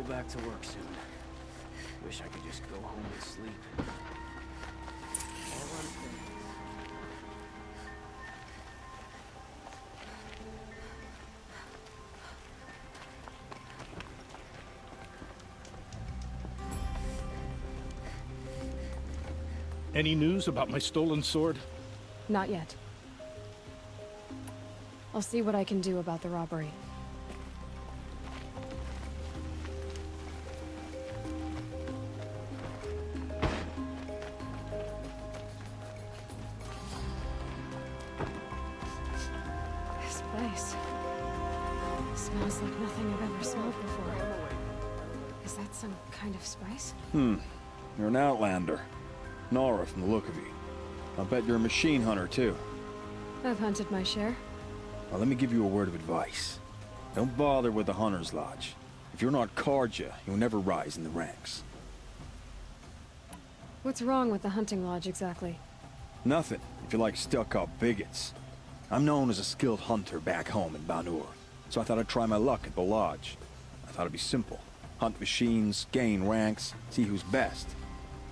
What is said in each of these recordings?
back to work soon. Wish I could just go home and sleep. All on things. Any news about my stolen sword? Not yet. I'll see what I can do about the robbery. This place smells like nothing I've ever smelled before. Is that some kind of spice? You're an outlander. Nora from the look of you. I'll bet you're a machine hunter, too. I've hunted my share. Well, let me give you a word of advice. Don't bother with the Hunter's Lodge. If you're not Karja, you'll never rise in the ranks. What's wrong with the hunting lodge, exactly? Nothing, if you like stuck-up bigots. I'm known as a skilled hunter back home in Banur, so I thought I'd try my luck at the lodge. I thought it'd be simple. Hunt machines, gain ranks, see who's best.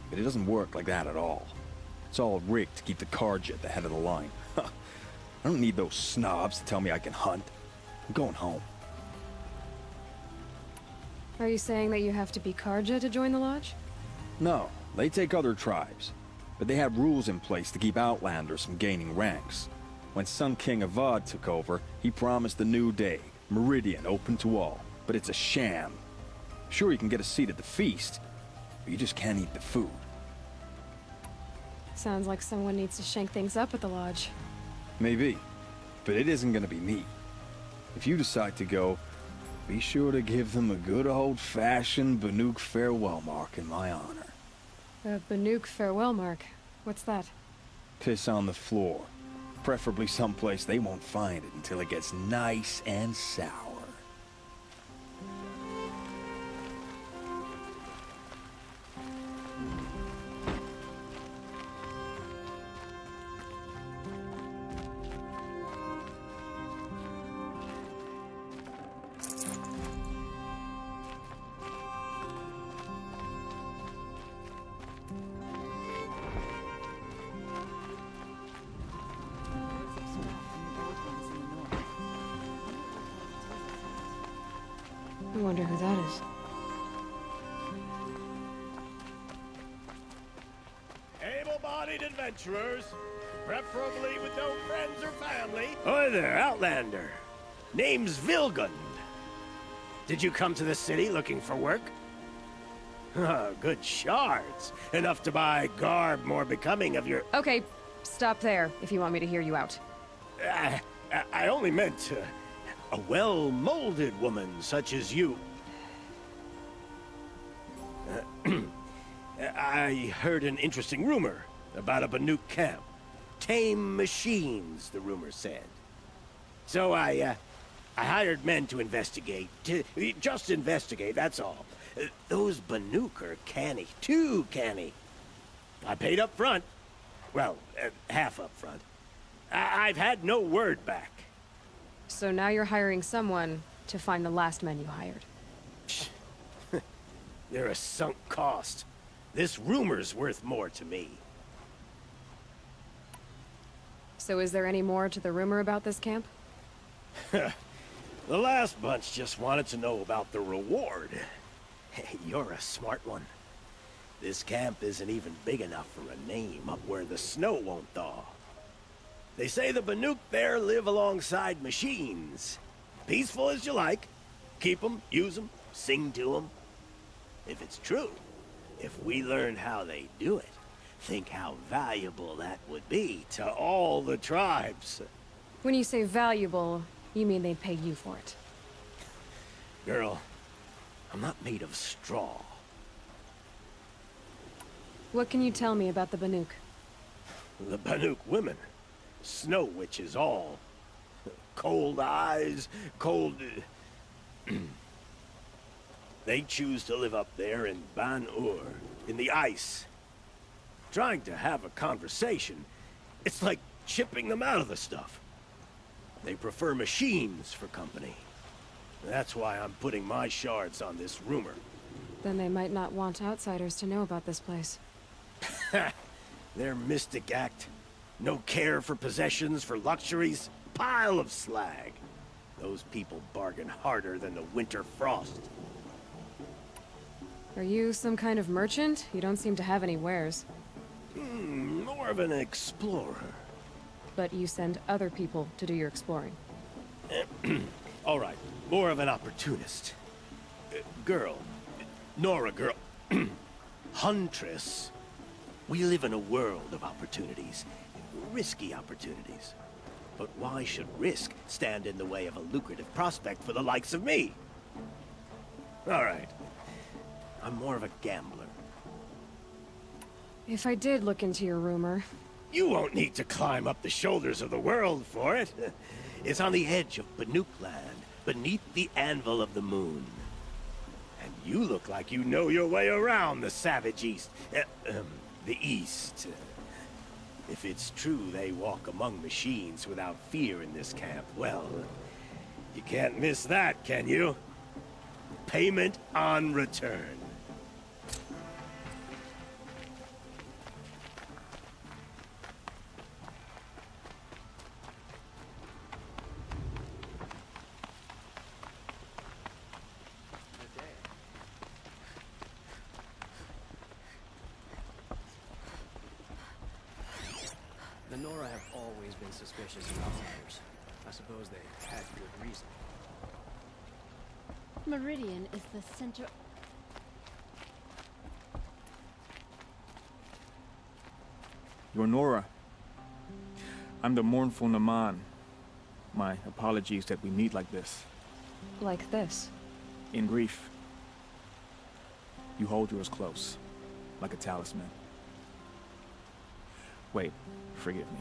But it doesn't work like that at all. It's all rigged to keep the Karja at the head of the line. I don't need those snobs to tell me I can hunt. I'm going home. Are you saying that you have to be Karja to join the lodge? No, they take other tribes. But they have rules in place to keep outlanders from gaining ranks. When Sun King Avad took over, he promised a new day, Meridian open to all. But it's a sham. Sure, you can get a seat at the feast, but you just can't eat the food. Sounds like someone needs to shake things up at the lodge. Maybe, but it isn't gonna be me. If you decide to go, be sure to give them a good old-fashioned Banuk farewell mark in my honor. A Banuk farewell mark. What's that? Piss on the floor. Preferably someplace they won't find it until it gets nice and sour. I wonder who that is. Able-bodied adventurers, preferably with no friends or family. Hi there, Outlander. Name's Vilgund. Did you come to the city looking for work? Good shards. Enough to buy garb more becoming of your... Okay, stop there if you want me to hear you out. I only meant a well-molded woman such as you. I heard an interesting rumor about a Banuk camp. Tame machines, the rumor said. So I hired men to investigate. Just investigate, that's all. Those Banuk are canny, too canny. I paid up front. Well, half up front. I've had no word back. So now you're hiring someone to find the last men you hired. They're a sunk cost. This rumor's worth more to me. So is there any more to the rumor about this camp? The last bunch just wanted to know about the reward. Hey, you're a smart one. This camp isn't even big enough for a name up where the snow won't thaw. They say the Banuk there live alongside machines. Peaceful as you like. Keep them, use them, sing to them. If it's true, if we learned how they do it, think how valuable that would be to all the tribes. When you say valuable, you mean they'd pay you for it. Girl, I'm not made of straw. What can you tell me about the Banuk? The Banuk women. Snow witches all. Cold eyes, cold... They choose to live up there in Ban-Ur, in the ice. Trying to have a conversation, it's like chipping them out of the stuff. They prefer machines for company. That's why I'm putting my shards on this rumor. Then they might not want outsiders to know about this place. Their mystic act. No care for possessions, for luxuries. Pile of slag. Those people bargain harder than the winter frost. Are you some kind of merchant? You don't seem to have any wares. More of an explorer. But you send other people to do your exploring. All right, more of an opportunist. Girl. Nora girl. Huntress. We live in a world of opportunities. Risky opportunities. But why should risk stand in the way of a lucrative prospect for the likes of me? All right. I'm more of a gambler. If I did look into your rumor... You won't need to climb up the shoulders of the world for it. It's on the edge of Banuk land, beneath the anvil of the moon. And you look like you know your way around the savage east. The east. If it's true they walk among machines without fear in this camp, well, you can't miss that, can you? Payment on return. The Nora have always been suspicious of outsiders. I suppose they had good reason. Meridian is the center. You're Nora. I'm the mournful Naman. My apologies that we meet like this. Like this. In grief. You hold yours close, like a talisman. Wait, forgive me.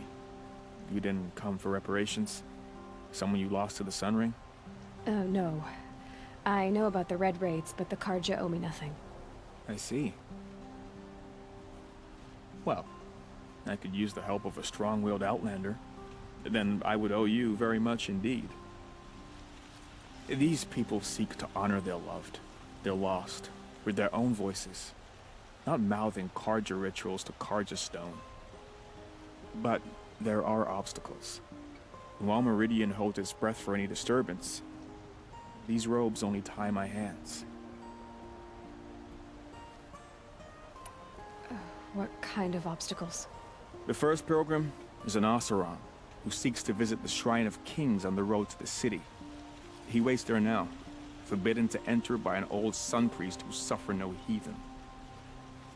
You didn't come for reparations? Someone you lost to the Sun Ring? No. I know about the Red Raids, but the Karja owe me nothing. I see. Well, I could use the help of a strong-willed outlander. Then I would owe you very much indeed. These people seek to honor their loved, their lost, with their own voices, not mouthing Karja rituals to Karja stone. But there are obstacles. While Meridian holds its breath for any disturbance, these robes only tie my hands. What kind of obstacles? The first pilgrim is an Oseram, who seeks to visit the Shrine of Kings on the road to the city. He waits there now, forbidden to enter by an old sun priest who suffered no heathen.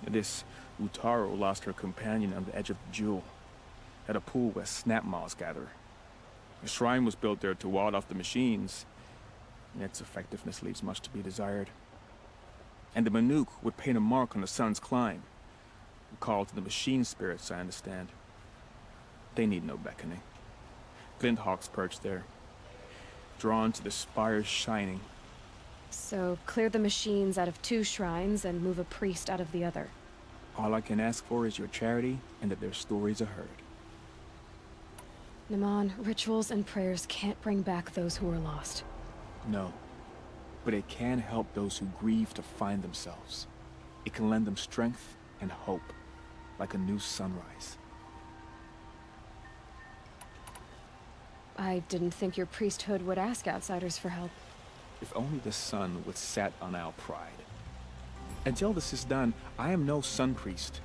This Utaru lost her companion on the edge of the Jewel, at a pool where snap moths gather. The shrine was built there to ward off the machines, and its effectiveness leaves much to be desired. And the Banuk would paint a mark on the sun's climb, a call to the machine spirits, I understand. They need no beckoning. Glint hawks perch there, drawn to the spires shining. So, clear the machines out of 2 shrines and move a priest out of the other. All I can ask for is your charity and that their stories are heard. Naman, rituals and prayers can't bring back those who are lost. No, but it can help those who grieve to find themselves. It can lend them strength and hope, like a new sunrise. I didn't think your priesthood would ask outsiders for help. If only the sun would set on our pride. Until this is done, I am no sun priest.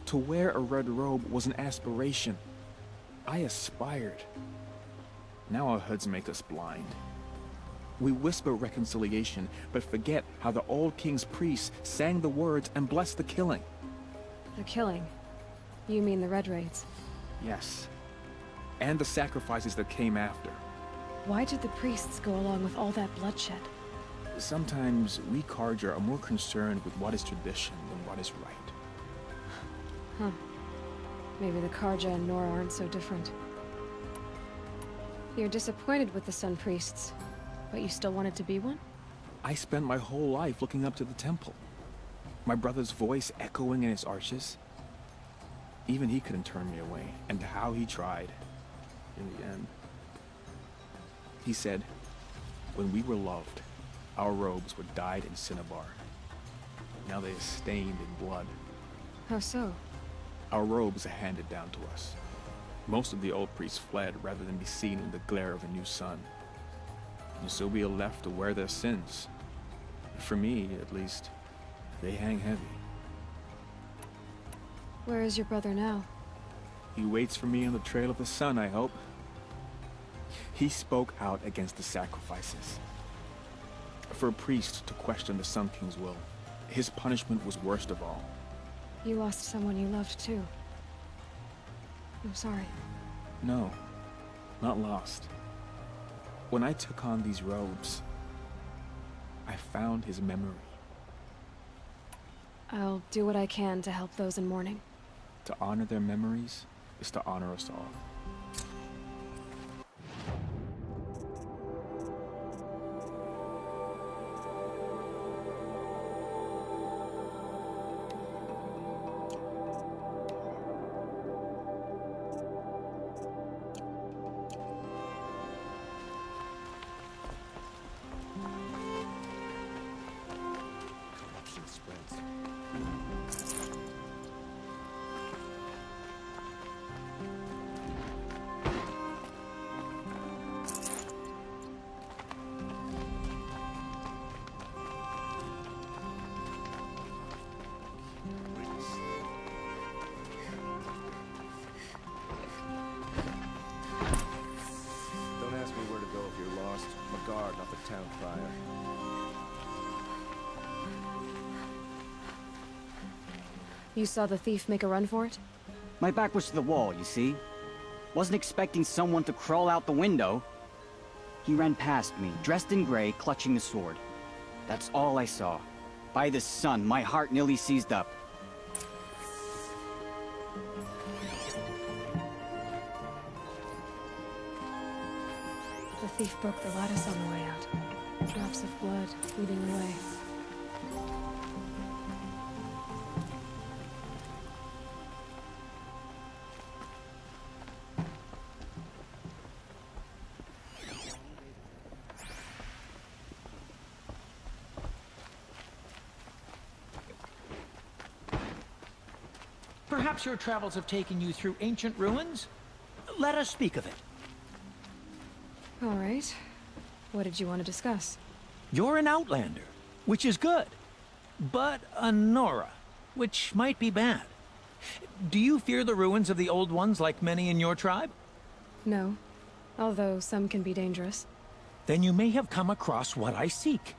To wear a red robe was an aspiration. I aspired. Now our hoods make us blind. We whisper reconciliation, but forget how the old king's priests sang the words and blessed the killing. The killing? You mean the Red Raids? Yes. And the sacrifices that came after. Why did the priests go along with all that bloodshed? Sometimes we Karja are more concerned with what is tradition than what is right. Huh. Maybe the Karja and Nora aren't so different. You're disappointed with the Sun Priests, but you still wanted to be one? I spent my whole life looking up to the temple. My brother's voice echoing in its arches. Even he couldn't turn me away, and how he tried. In the end. He said, When we were loved, our robes were dyed in cinnabar. Now they are stained in blood. How so? Our robes are handed down to us. Most of the old priests fled rather than be seen in the glare of a new sun. And so we are left to wear their sins. For me, at least, they hang heavy. Where is your brother now? He waits for me on the trail of the sun, I hope. He spoke out against the sacrifices. For a priest to question the Sun King's will, his punishment was worst of all. You lost someone you loved too. I'm sorry. No, not lost. When I took on these robes, I found his memory. I'll do what I can to help those in mourning. To honor their memories is to honor us all. Corruption spreads. Don't ask me where to go if you're lost. I'm a guard, not the town crier. You saw the thief make a run for it? My back was to the wall, you see? Wasn't expecting someone to crawl out the window. He ran past me, dressed in gray, clutching the sword. That's all I saw. By the sun, my heart nearly seized up. The thief broke the lattice on the way out. Drops of blood leading away. Perhaps your travels have taken you through ancient ruins? Let us speak of it. All right. What did you want to discuss? You're an outlander, which is good. But a Nora, which might be bad. Do you fear the ruins of the old ones like many in your tribe? No. Although some can be dangerous. Then you may have come across what I seek.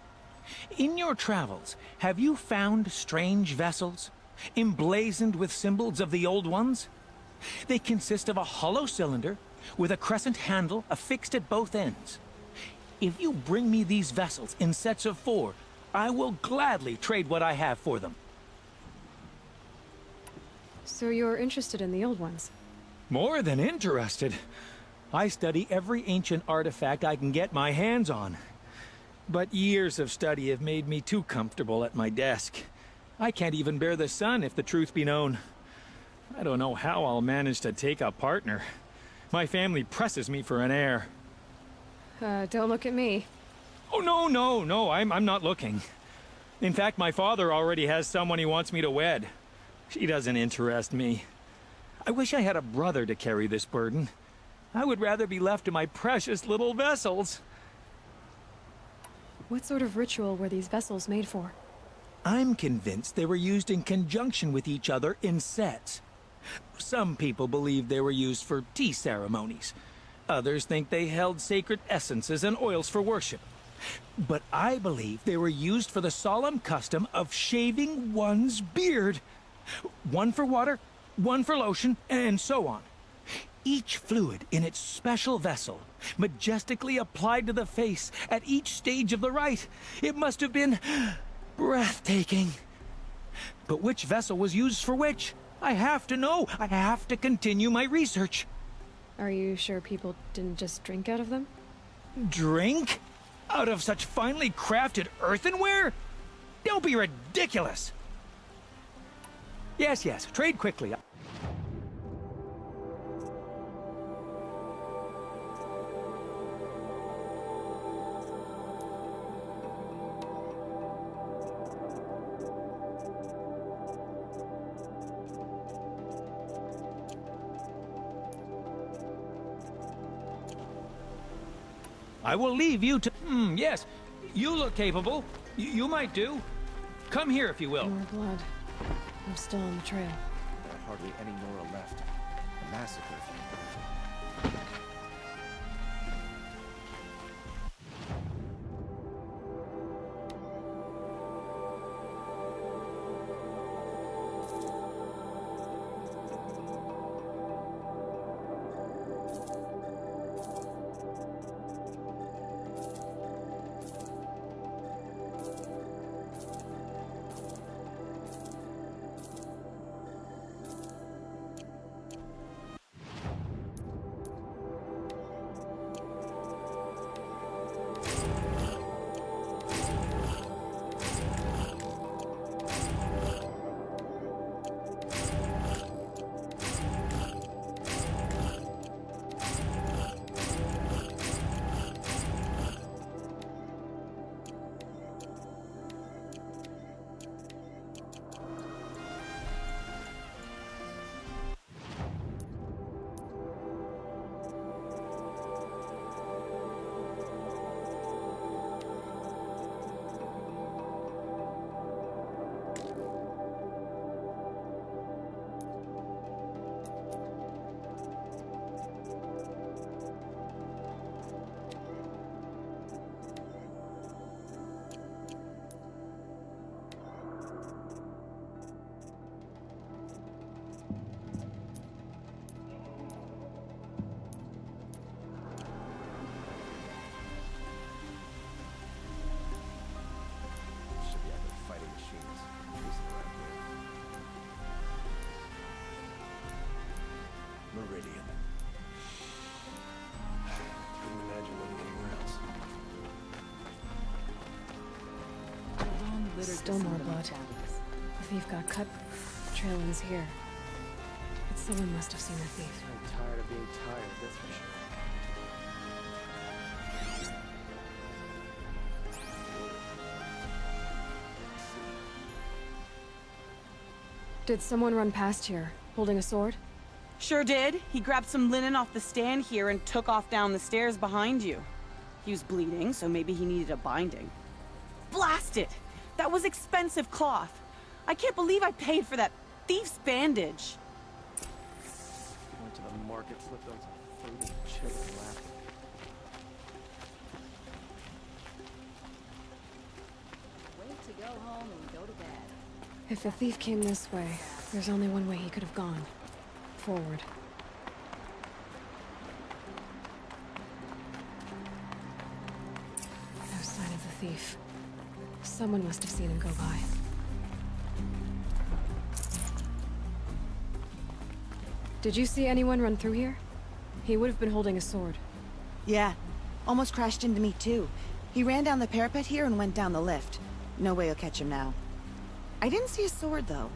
In your travels, have you found strange vessels, emblazoned with symbols of the old ones? They consist of a hollow cylinder with a crescent handle affixed at both ends. If you bring me these vessels in sets of 4, I will gladly trade what I have for them. So you're interested in the old ones? More than interested. I study every ancient artifact I can get my hands on. But years of study have made me too comfortable at my desk. I can't even bear the sun, if the truth be known. I don't know how I'll manage to take a partner. My family presses me for an heir. Don't look at me. Oh, no, I'm not looking. In fact, my father already has someone he wants me to wed. She doesn't interest me. I wish I had a brother to carry this burden. I would rather be left to my precious little vessels. What sort of ritual were these vessels made for? I'm convinced they were used in conjunction with each other in sets. Some people believe they were used for tea ceremonies. Others think they held sacred essences and oils for worship. But I believe they were used for the solemn custom of shaving one's beard. One for water, one for lotion, and so on. Each fluid in its special vessel, majestically applied to the face at each stage of the rite. It must have been breathtaking. But which vessel was used for which? I have to know. I have to continue my research. Are you sure people didn't just drink out of them? Drink? Out of such finely crafted earthenware? Don't be ridiculous. Yes, trade quickly. I will leave you to... yes. You look capable. You might do. Come here if you will. More blood. I'm still on the trail. There are hardly any Nora left. A massacre, if you believe it. Should be other fighting machines. At least around here. Meridian. Couldn't imagine living anywhere else. Still more blood. The thief got cut. The trail ends here. But someone must have seen the thief. I'm tired of being tired, that's for sure. Did someone run past here, holding a sword? Sure did. He grabbed some linen off the stand here and took off down the stairs behind you. He was bleeding, so maybe he needed a binding. Blast it! That was expensive cloth. I can't believe I paid for that thief's bandage. Went to the market, flipped on some fruit and chilled and laughed. Wait to go home and go to bed. If the thief came this way, there's only one way he could have gone. Forward. No sign of the thief. Someone must have seen him go by. Did you see anyone run through here? He would have been holding a sword. Yeah. Almost crashed into me, too. He ran down the parapet here and went down the lift. No way you'll catch him now. I didn't see a sword, though.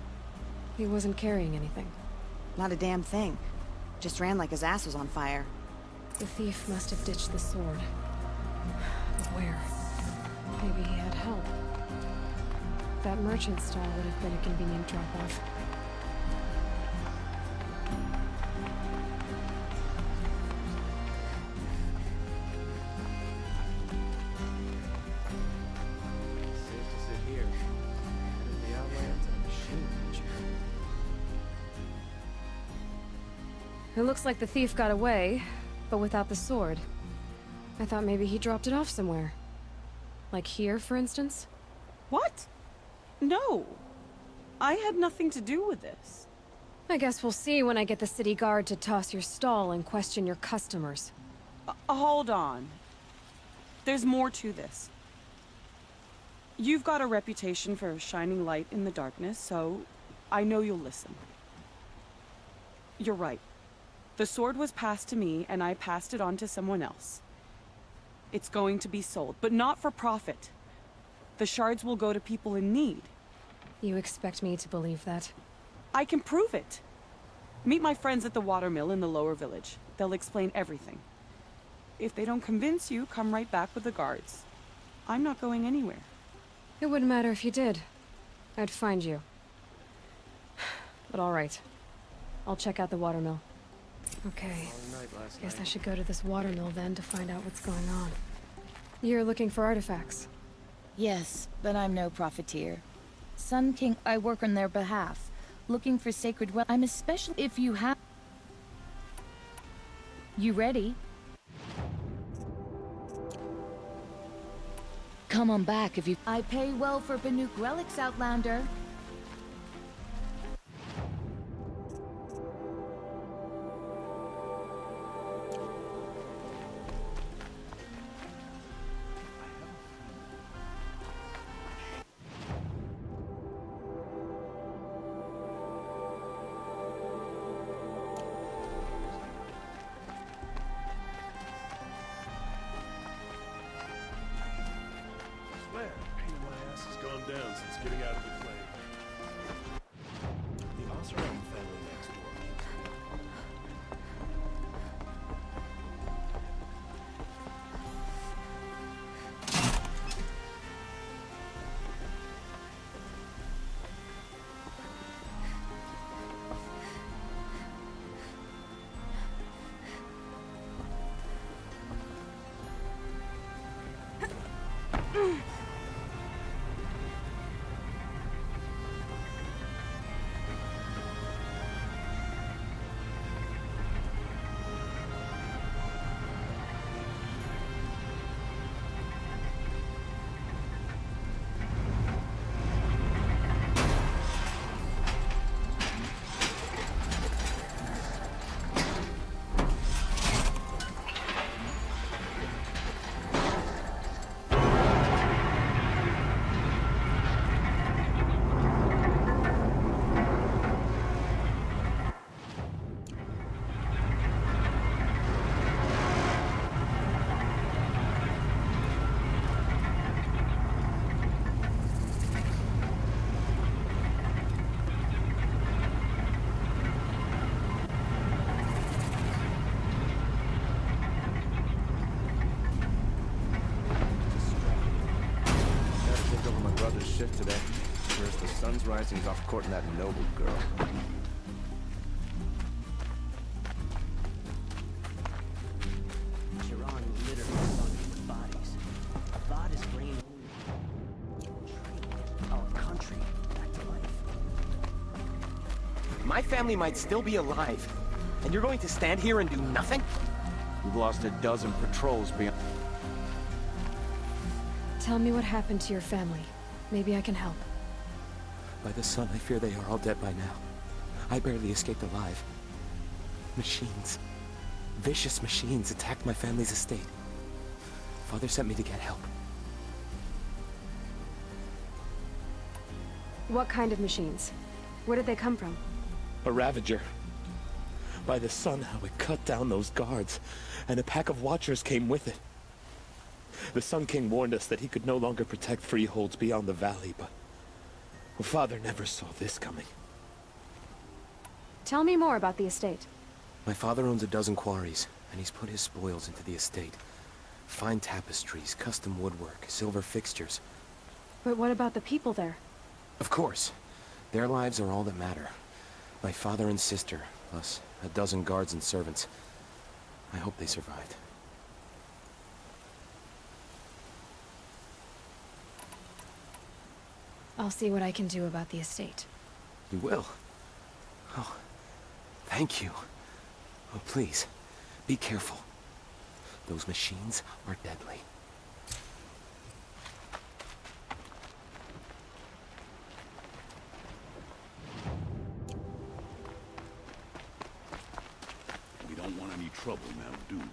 He wasn't carrying anything. Not a damn thing. Just ran like his ass was on fire. The thief must have ditched the sword. But where? Maybe he had help. That merchant stall would have been a convenient drop-off. Safe to sit here. Out of the Outlands and a machine creature. It looks like the thief got away, but without the sword. I thought maybe he dropped it off somewhere. Like here, for instance? What? No. I had nothing to do with this. I guess we'll see when I get the city guard to toss your stall and question your customers. Hold on. There's more to this. You've got a reputation for shining light in the darkness, so I know you'll listen. You're right. The sword was passed to me, and I passed it on to someone else. It's going to be sold, but not for profit. The shards will go to people in need. You expect me to believe that? I can prove it. Meet my friends at the watermill in the lower village. They'll explain everything. If they don't convince you, come right back with the guards. I'm not going anywhere. It wouldn't matter if you did. I'd find you. But all right. I'll check out the watermill. Okay. Long night last Guess I night. should go to this watermill then to find out what's going on. You're looking for artifacts. Yes, but I'm no profiteer. Sun King, I work on their behalf, looking for sacred well. I'm especially if you have. You ready? Come on back if you. I pay well for Banuk relics, Outlander. Swear, pain in my ass has gone down since getting out of the flame. The Oseram family next door keeps me. Gotta take over my brother's shift today. Whereas the sun's rising, he's off courting that noble girl. Chiron literally sunk with bodies. Avad is bringing our country back to life. My family might still be alive, and you're going to stand here and do nothing? We've lost a dozen patrols beyond... Tell me what happened to your family. Maybe I can help. By the sun, I fear they are all dead by now. I barely escaped alive. Machines. Vicious machines attacked my family's estate. Father sent me to get help. What kind of machines? Where did they come from? A Ravager. By the sun, how it cut down those guards, and a pack of watchers came with it. The Sun King warned us that he could no longer protect freeholds beyond the valley, but... well, Father never saw this coming. Tell me more about the estate. My father owns a dozen quarries, and he's put his spoils into the estate. Fine tapestries, custom woodwork, silver fixtures. But what about the people there? Of course. Their lives are all that matter. My father and sister, plus a dozen guards and servants. I hope they survived. I'll see what I can do about the estate. You will? Oh, thank you. Oh, please, be careful. Those machines are deadly. We don't want any trouble now, do we?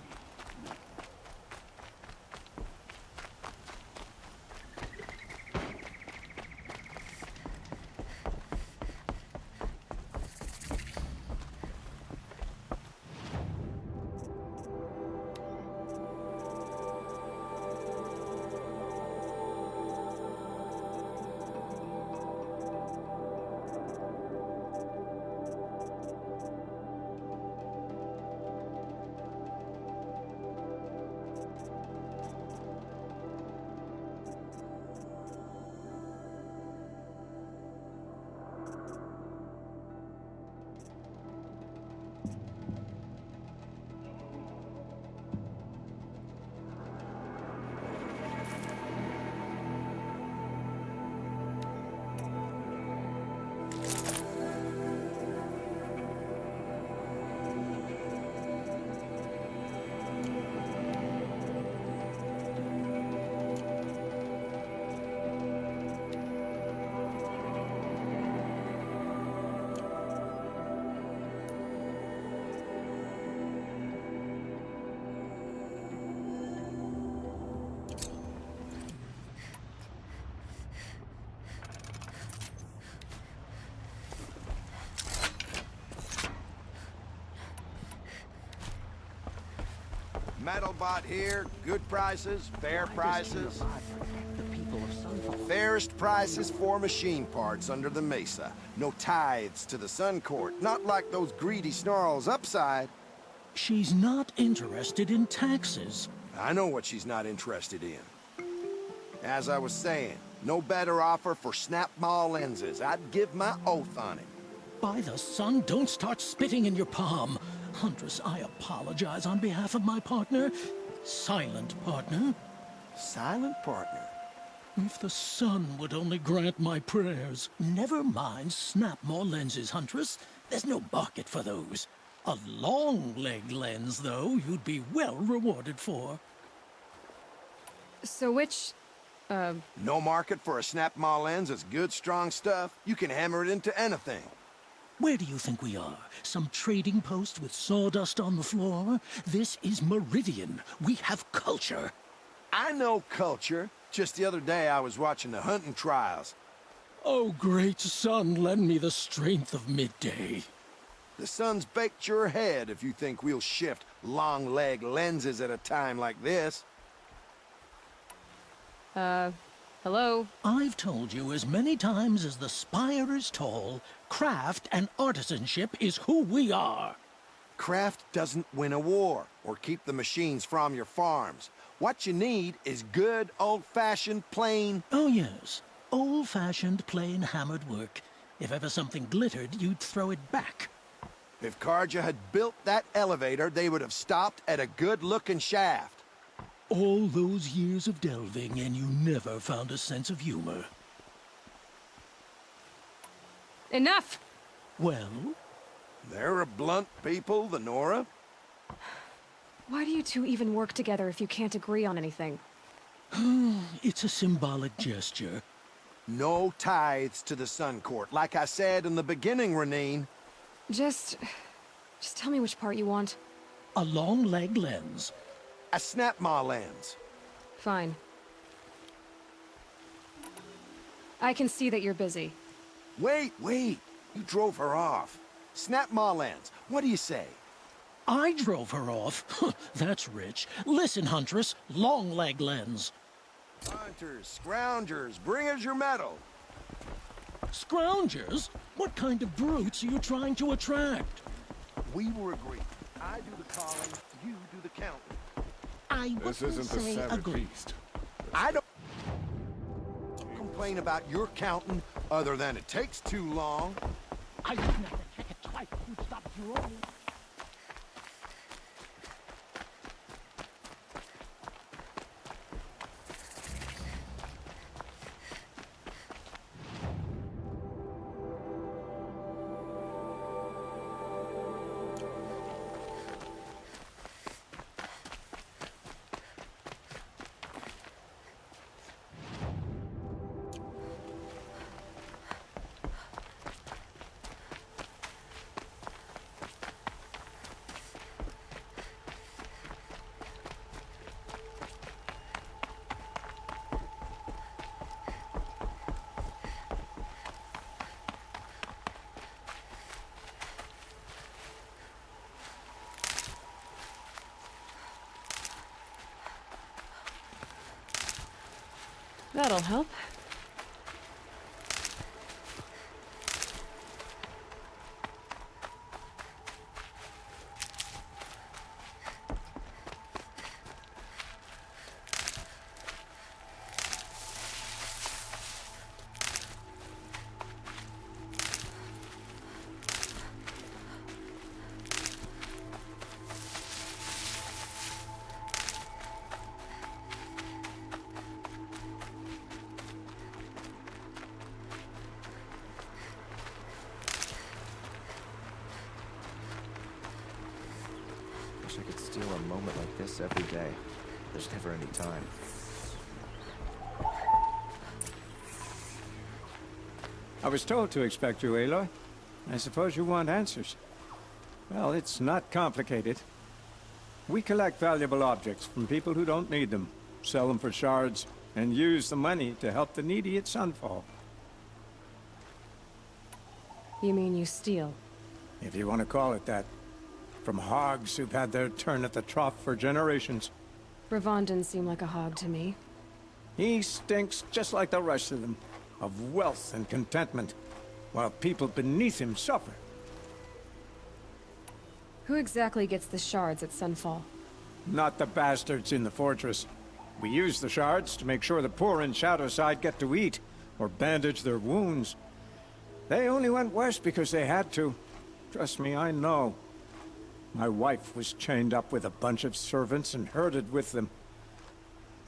Metal bought here, good prices, fair prices. The people of Sunfall. Fairest prices for machine parts under the mesa. No tithes to the Sun Court, not like those greedy snarls upside. She's not interested in taxes. I know what she's not interested in. As I was saying, no better offer for snap maw lenses. I'd give my oath on it. By the sun, don't start spitting in your palm. Huntress, I apologize on behalf of my partner. Silent partner. Silent partner? If the sun would only grant my prayers. Never mind snap-maw lenses, Huntress. There's no market for those. A long-leg lens, though, you'd be well rewarded for. So which, No market for a snap maw lens is good, strong stuff. You can hammer it into anything. Where do you think we are? Some trading post with sawdust on the floor? This is Meridian. We have culture. I know culture. Just the other day I was watching the hunting trials. Oh, great sun, lend me the strength of midday. The sun's baked your head if you think we'll shift long leg lenses at a time like this. hello? I've told you as many times as the spire is tall, craft and artisanship is who we are. Craft doesn't win a war or keep the machines from your farms. What you need is good, old-fashioned, plain... Oh, yes. Old-fashioned, plain hammered work. If ever something glittered, you'd throw it back. If Karja had built that elevator, they would have stopped at a good-looking shaft. All those years of delving, and you never found a sense of humor. Enough! Well? They're a blunt people, the Nora. Why do you two even work together if you can't agree on anything? It's a symbolic gesture. No tithes to the Sun Court, like I said in the beginning, Renine. Just tell me which part you want. A long leg lens. A snap maw lens. Fine. I can see that you're busy. Wait. You drove her off. Snap maw lens. What do you say? I drove her off? That's rich. Listen, Huntress, long leg lens. Hunters, scroungers, bring us your metal. Scroungers? What kind of brutes are you trying to attract? We were agreed. I do the calling, you do the counting. This isn't the savage beast. I don't complain about your counting, other than it takes too long. I wouldn't have to check it twice. You'd stop at your own. That'll help. Wish I could steal a moment like this every day. There's never any time. I was told to expect you, Aloy. I suppose you want answers. Well, it's not complicated. We collect valuable objects from people who don't need them, sell them for shards, and use the money to help the needy at Sunfall. You mean you steal? If you want to call it that. from hogs who've had their turn at the trough for generations. Ravon didn't seem like a hog to me. He stinks just like the rest of them, of wealth and contentment, while people beneath him suffer. Who exactly gets the shards at Sunfall? Not the bastards in the fortress. We use the shards to make sure the poor in Shadowside get to eat, or bandage their wounds. They only went west because they had to. Trust me, I know. My wife was chained up with a bunch of servants and herded with them.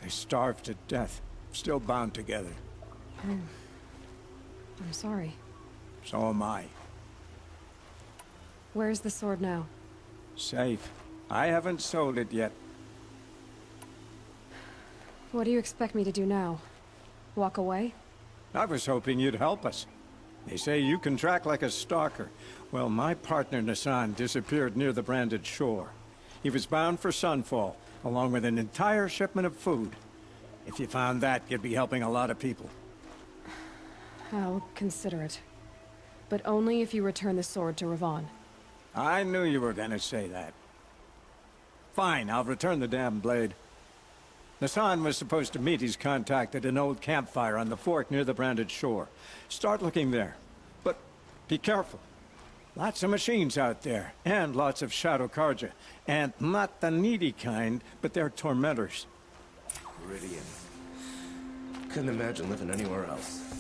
They starved to death, still bound together. I'm sorry. So am I. Where's the sword now? Safe. I haven't sold it yet. What do you expect me to do now? Walk away? I was hoping you'd help us. They say you can track like a stalker. Well, my partner Nassan disappeared near the branded shore. He was bound for Sunfall, along with an entire shipment of food. If you found that, you'd be helping a lot of people. I'll consider it. But only if you return the sword to Ravon. I knew you were gonna say that. Fine, I'll return the damn blade. Nassan was supposed to meet his contact at an old campfire on the fork near the branded shore. Start looking there. But be careful. Lots of machines out there, and lots of Shadow Karja. And not the needy kind, but they're tormentors. Brilliant. Couldn't imagine living anywhere else.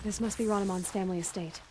This must be Ranamon's family estate.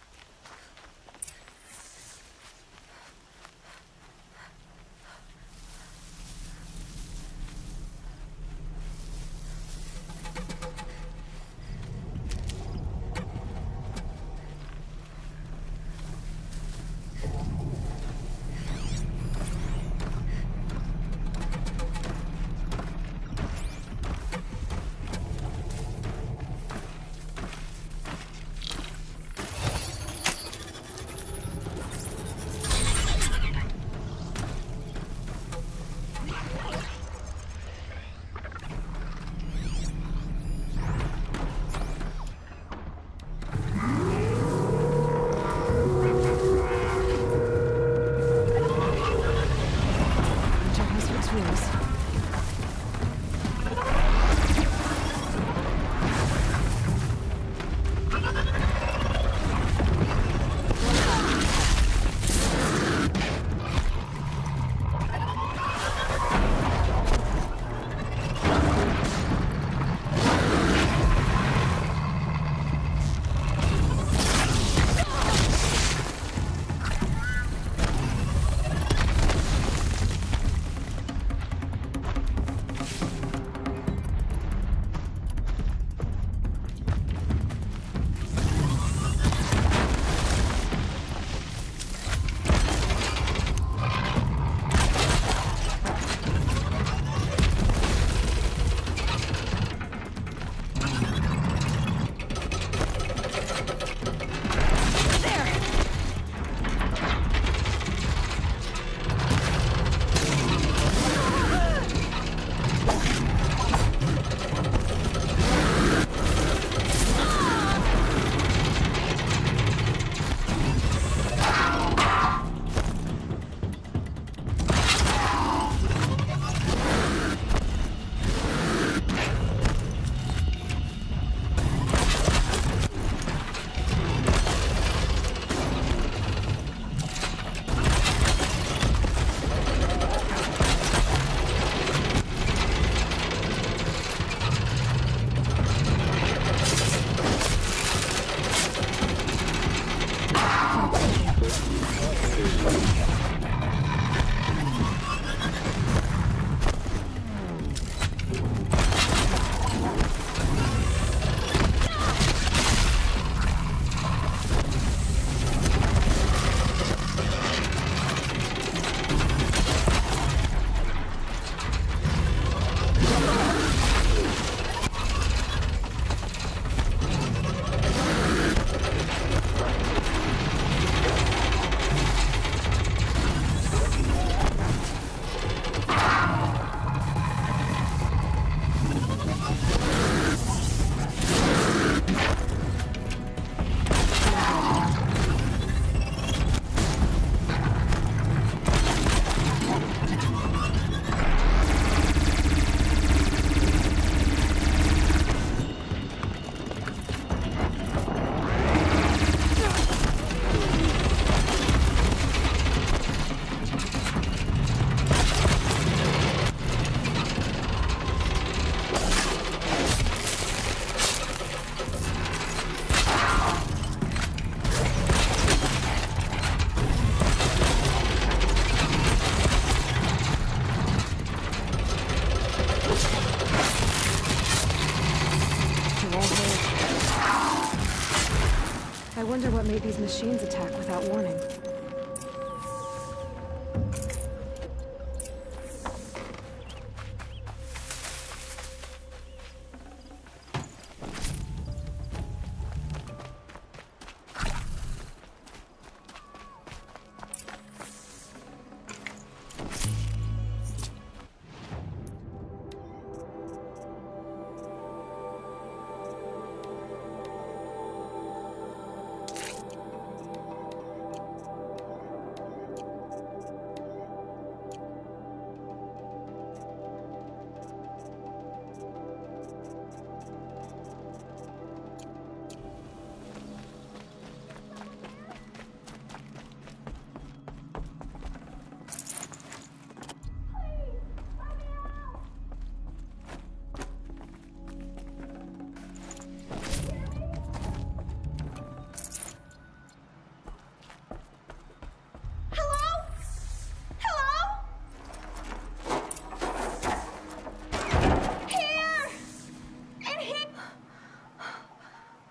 I wonder what made these machines attack without warning.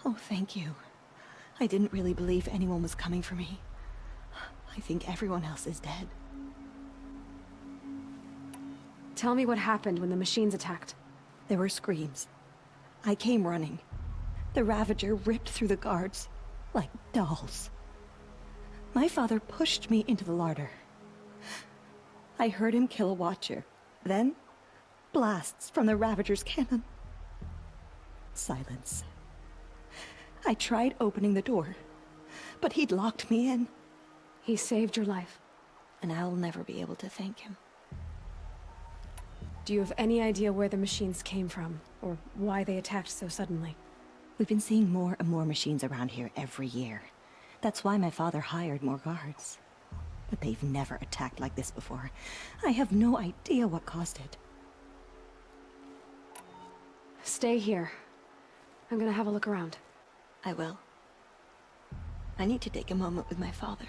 Oh, thank you. I didn't really believe anyone was coming for me. I think everyone else is dead. Tell me what happened when the machines attacked. There were screams. I came running. The Ravager ripped through the guards like dolls. My father pushed me into the larder. I heard him kill a watcher. Then, blasts from the Ravager's cannon. Silence. I tried opening the door, but he'd locked me in. He saved your life. And I'll never be able to thank him. Do you have any idea where the machines came from, or why they attacked so suddenly? We've been seeing more and more machines around here every year. That's why my father hired more guards. But they've never attacked like this before. I have no idea what caused it. Stay here. I'm gonna have a look around. I will. I need to take a moment with my father.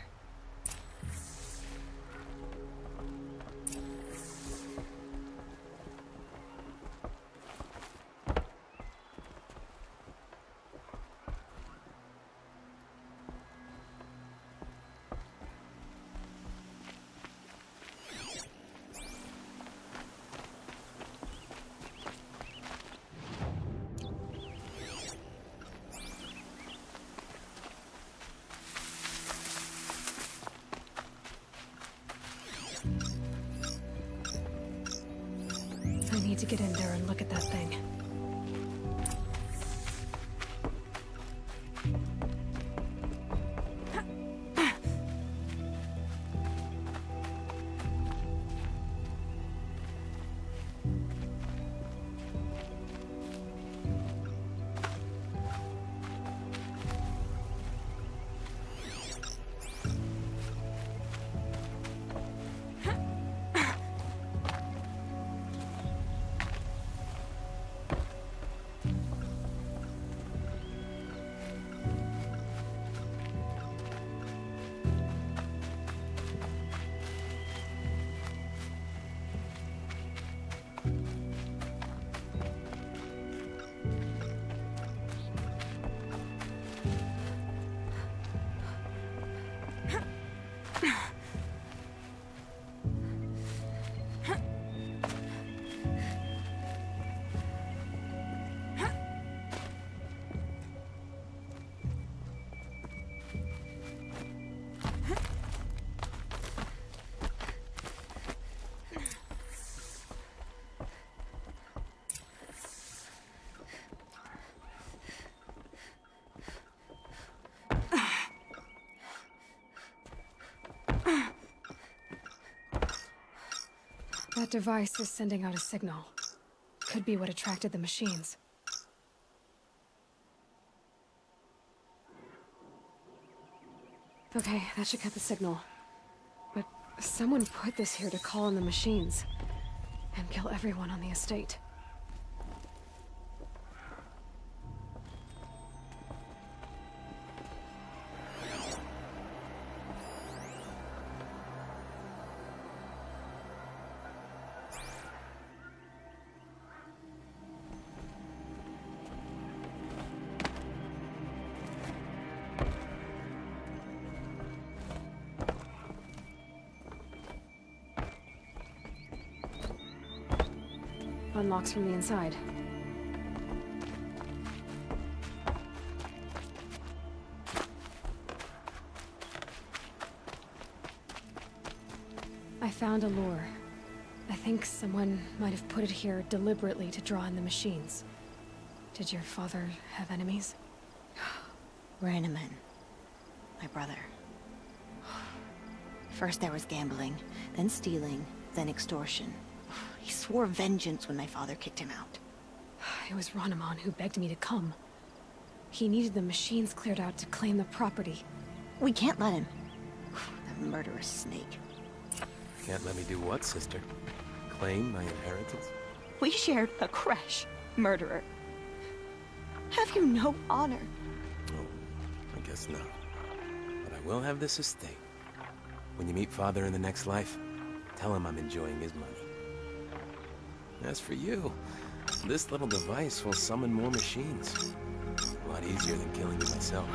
I need to get in there and look at that thing. That device is sending out a signal. Could be what attracted the machines. Okay, that should cut the signal. But someone put this here to call in the machines and kill everyone on the estate. unlocks from the inside. I found a lure. I think someone might have put it here deliberately to draw in the machines. Did your father have enemies? Rainaman. My brother. First there was gambling, then stealing, then extortion. He swore vengeance when my father kicked him out. It was Rainaman who begged me to come. He needed the machines cleared out to claim the property. We can't let him. That murderous snake. Can't let me do what, sister? Claim my inheritance? We shared a creche, murderer. Have you no honor? Oh, I guess not. But I will have this estate. When you meet Father in the next life, tell him I'm enjoying his money. As for you, this little device will summon more machines. A lot easier than killing you myself.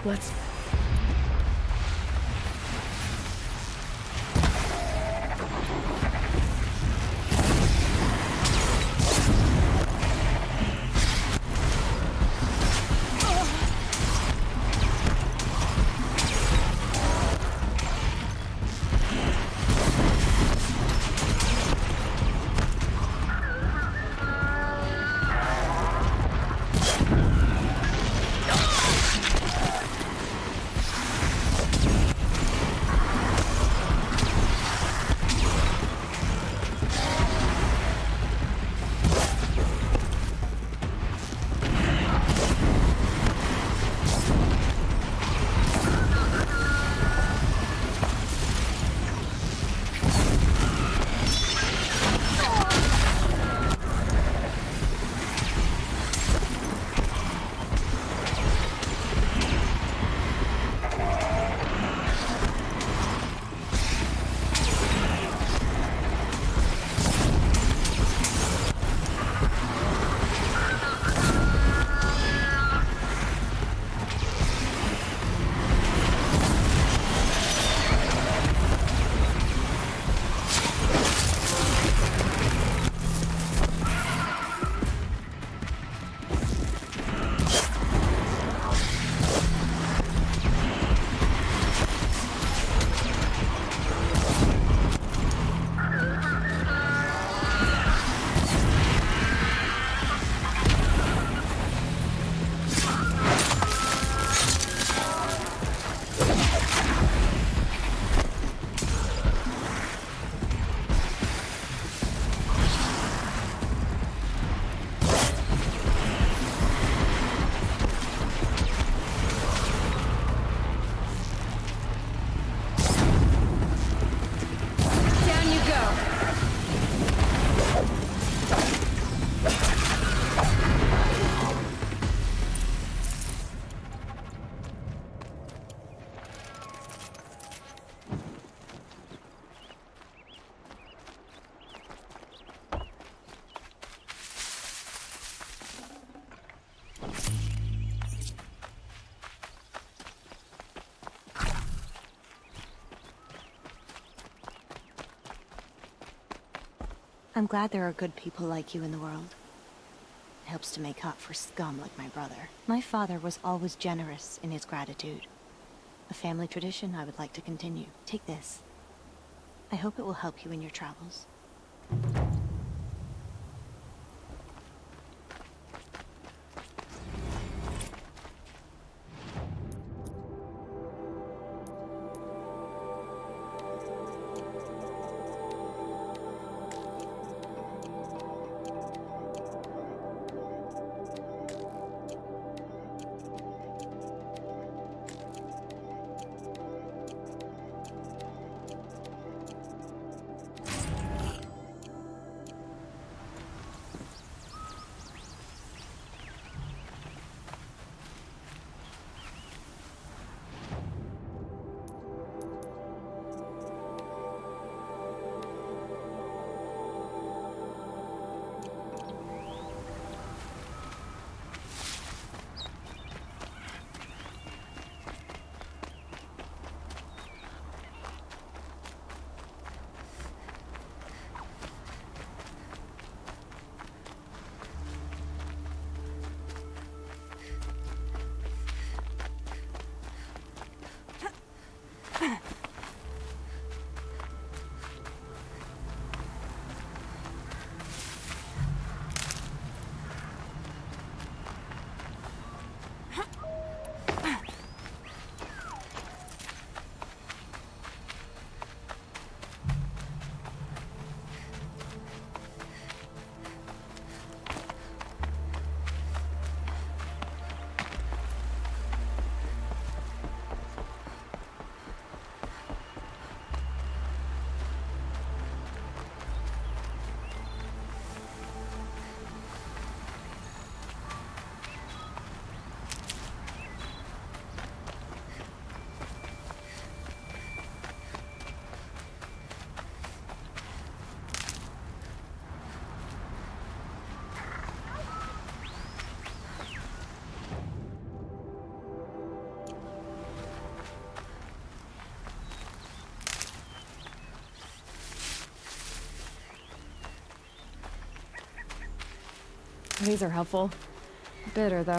Let's... I'm glad there are good people like you in the world. It helps to make up for scum like my brother. My father was always generous in his gratitude. A family tradition I would like to continue. Take this. I hope it will help you in your travels. These are helpful. Bitter, though.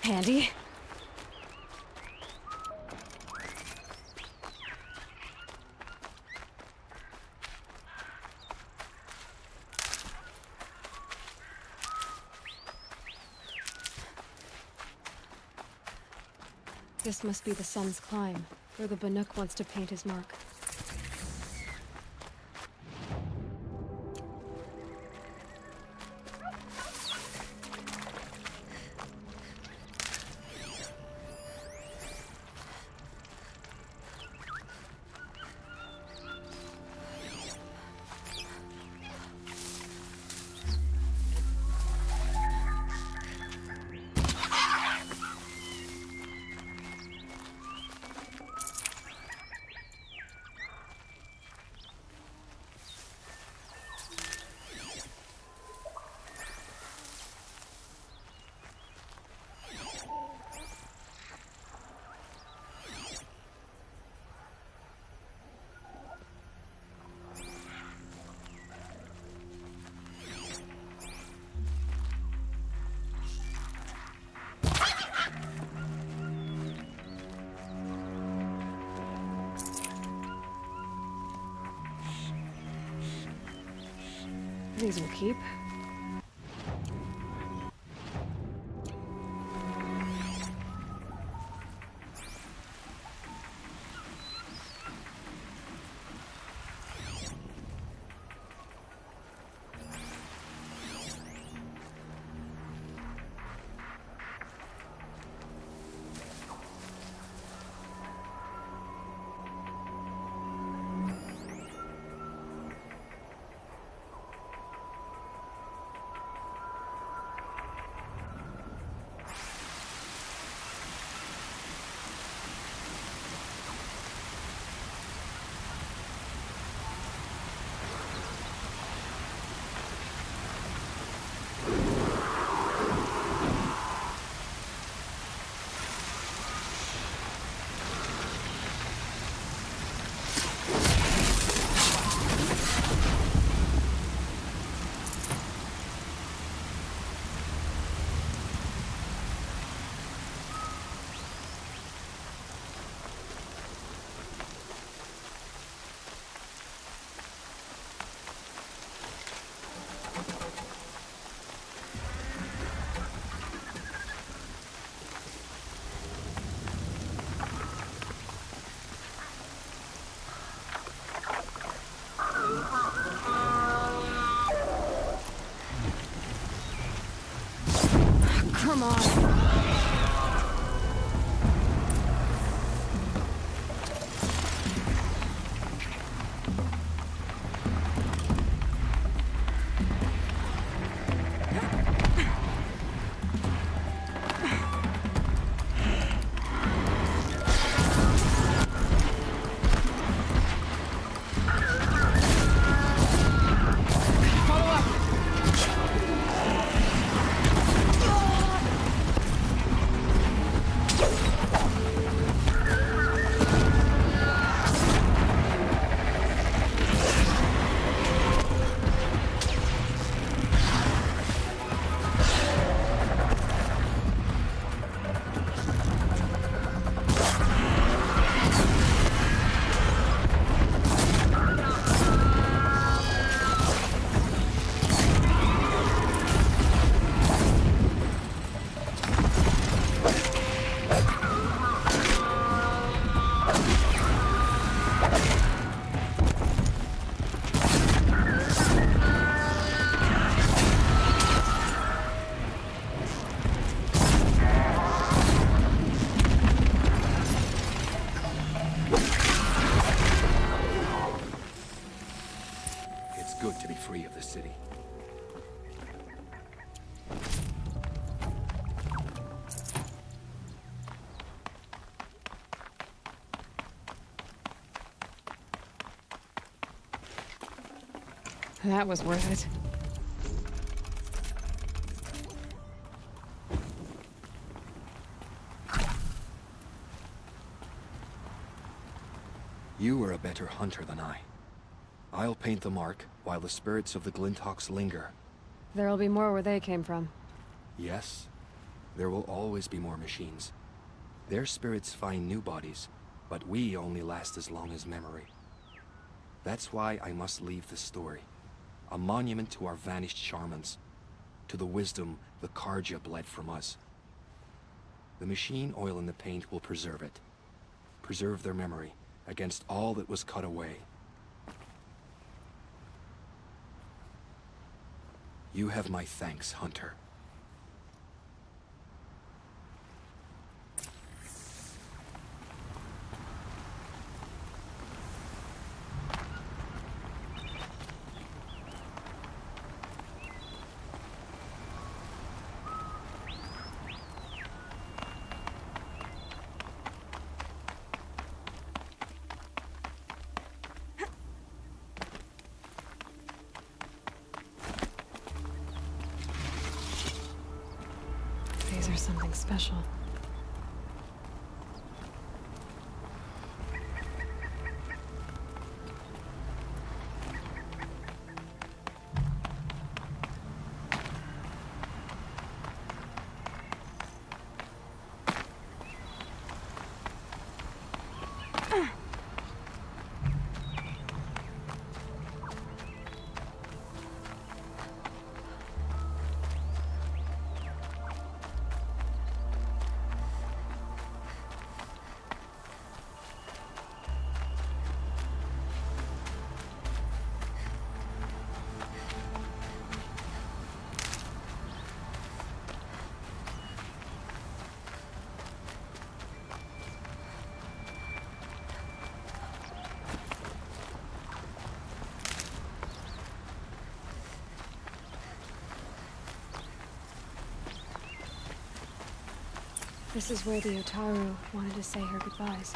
Handy. This must be the sun's climb, where the Banuk wants to paint his mark. These will keep. Come on. good to be free of the city. That was worth it. You are a better hunter than I. I'll paint the mark while the spirits of the Glinthawks linger. There'll be more where they came from. Yes, there will always be more machines. Their spirits find new bodies, but we only last as long as memory. That's why I must leave this story. A monument to our vanished shamans, to the wisdom the Karja bled from us. The machine oil in the paint will preserve it. Preserve their memory against all that was cut away. You have my thanks, Hunter. These are something special. This is where the Otaru wanted to say her goodbyes.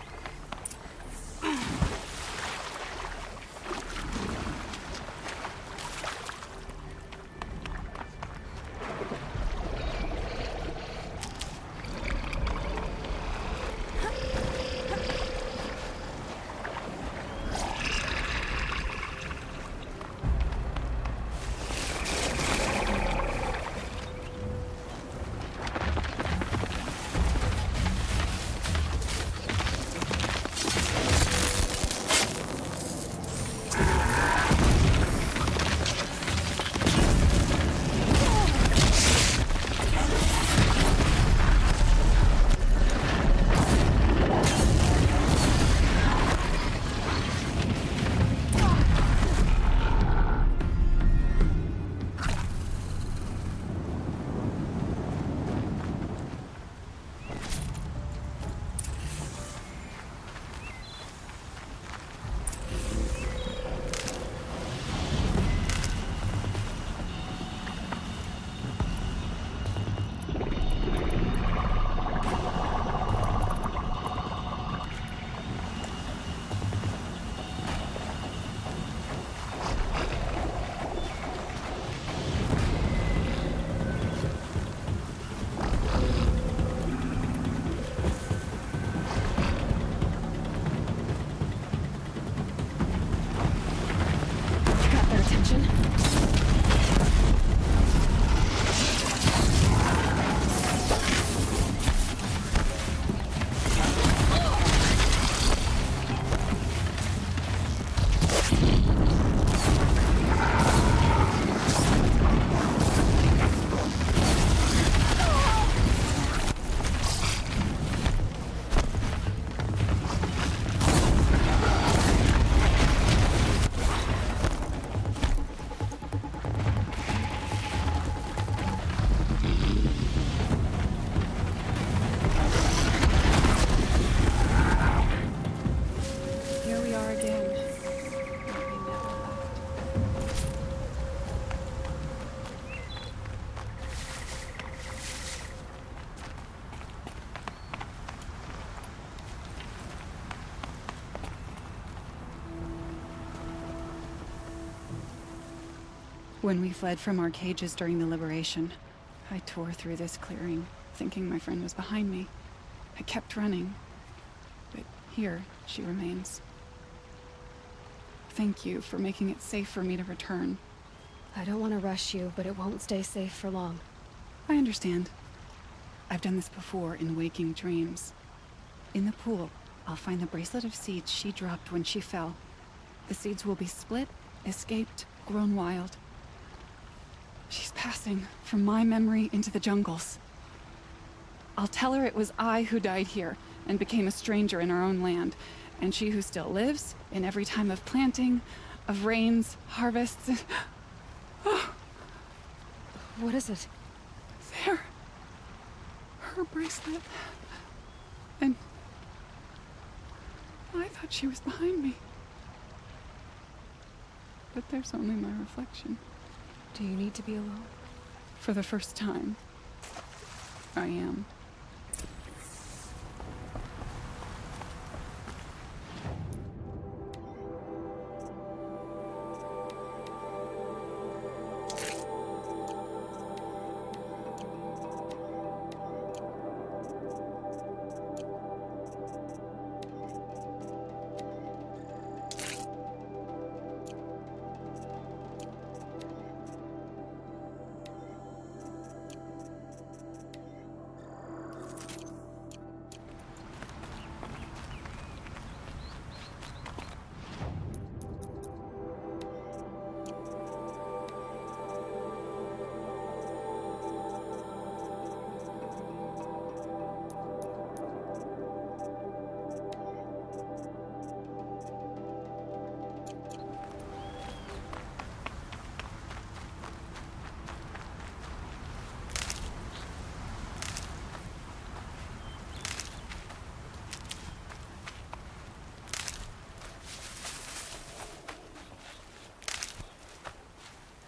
When we fled from our cages during the liberation, I tore through this clearing, thinking my friend was behind me. I kept running, but here she remains. Thank you for making it safe for me to return. I don't want to rush you, but it won't stay safe for long. I understand. I've done this before in waking dreams. In the pool, I'll find the bracelet of seeds she dropped when she fell. The seeds will be split, escaped, grown wild. She's passing from my memory into the jungles. I'll tell her it was I who died here and became a stranger in our own land, and she who still lives in every time of planting, of rains, harvests. What is it? There. Her bracelet. And I thought she was behind me. But there's only my reflection. Do you need to be alone? For the first time, I am.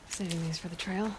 Saving these for the trail.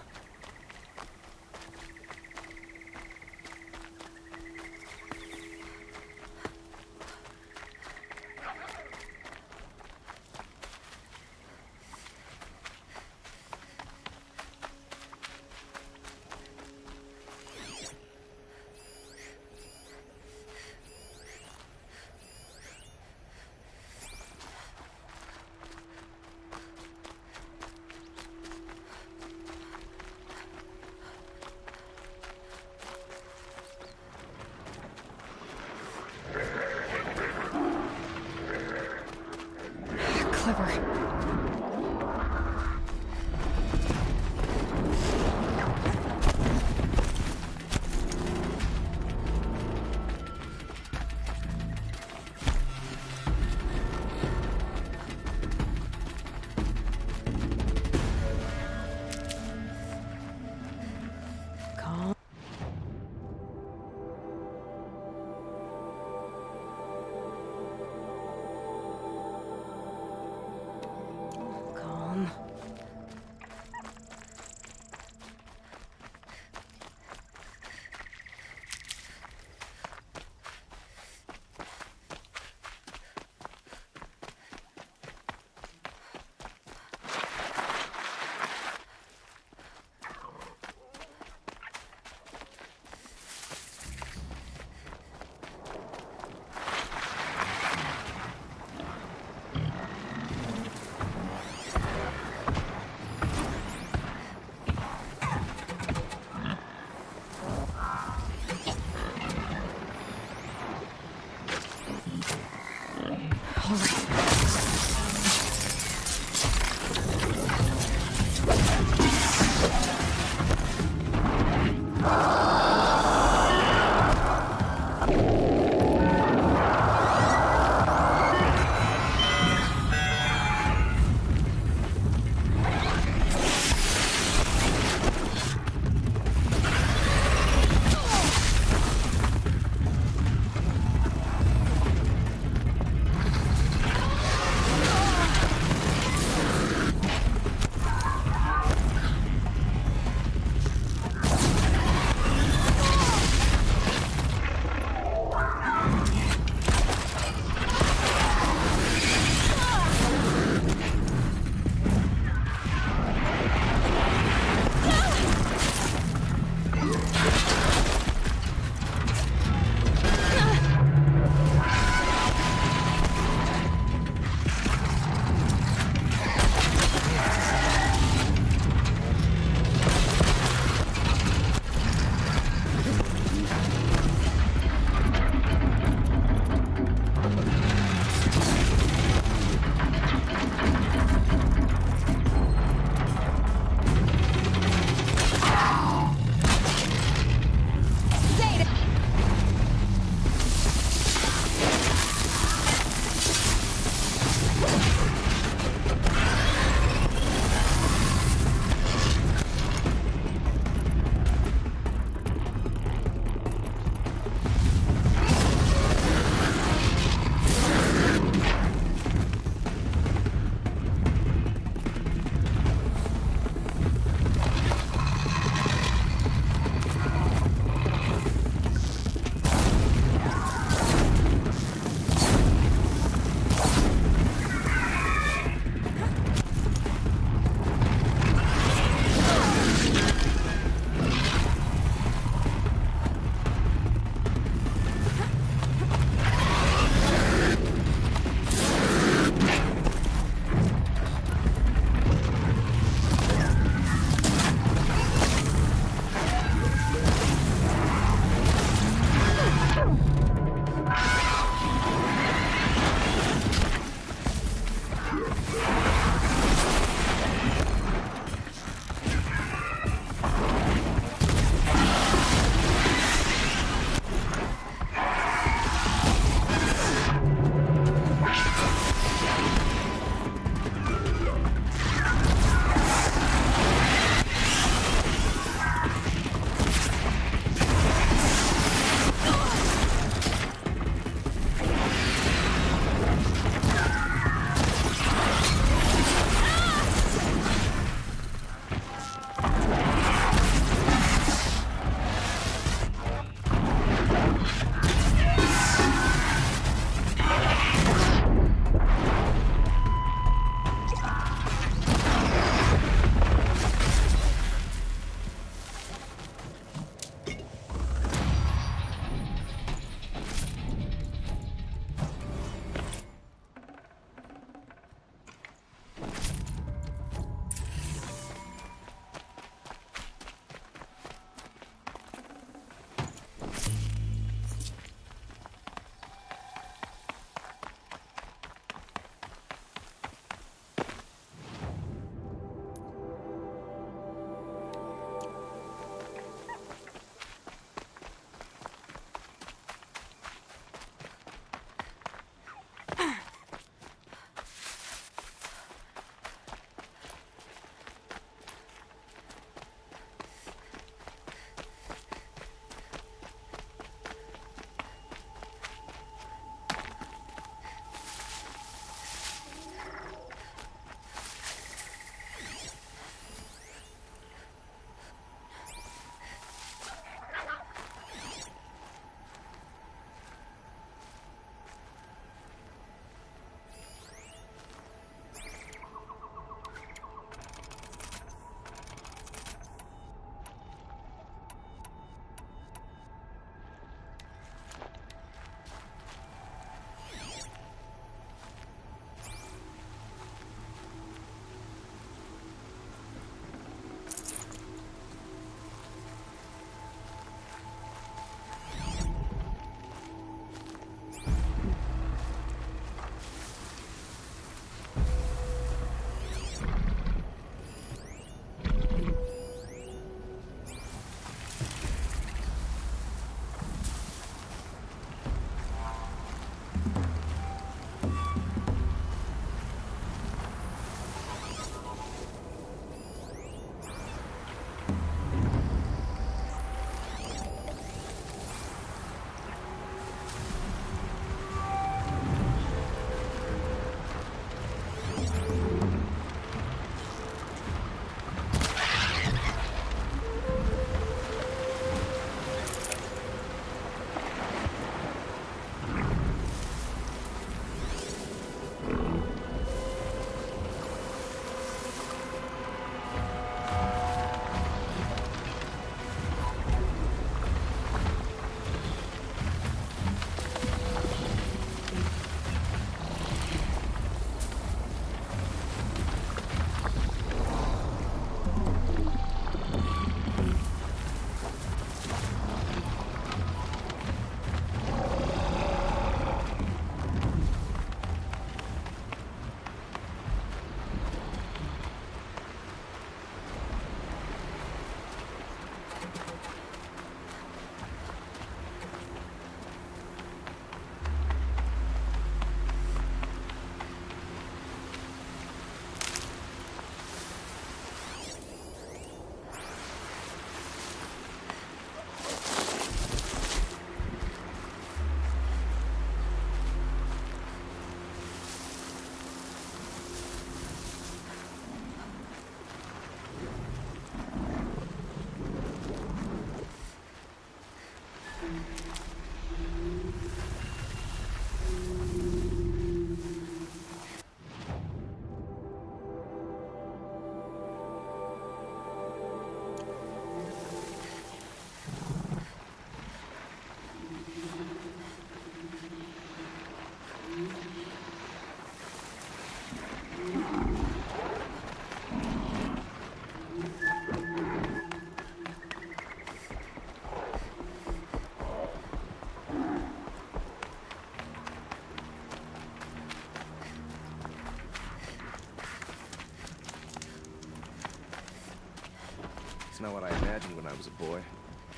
It's not what I imagined when I was a boy,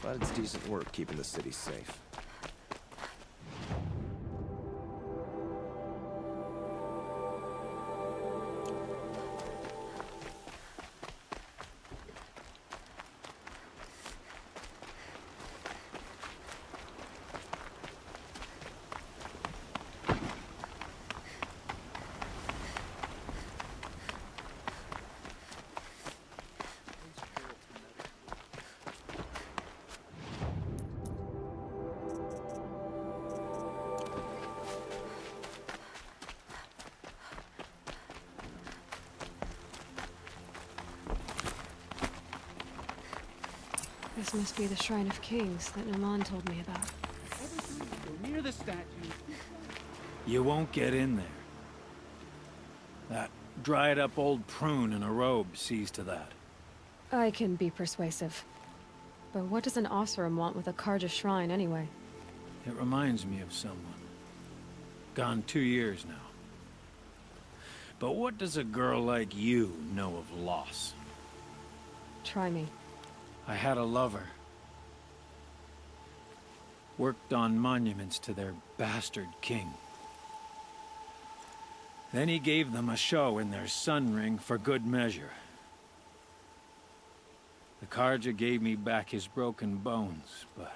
but it's decent work keeping the city safe. This must be the Shrine of Kings that Naman told me about. Go near the statue. You won't get in there. That dried-up old prune in a robe sees to that. I can be persuasive. But what does an Oseram want with a Karja shrine, anyway? It reminds me of someone. Gone 2 years now. But what does a girl like you know of loss? Try me. I had a lover. Worked on monuments to their bastard king. Then he gave them a show in their sun ring for good measure. The Karja gave me back his broken bones, but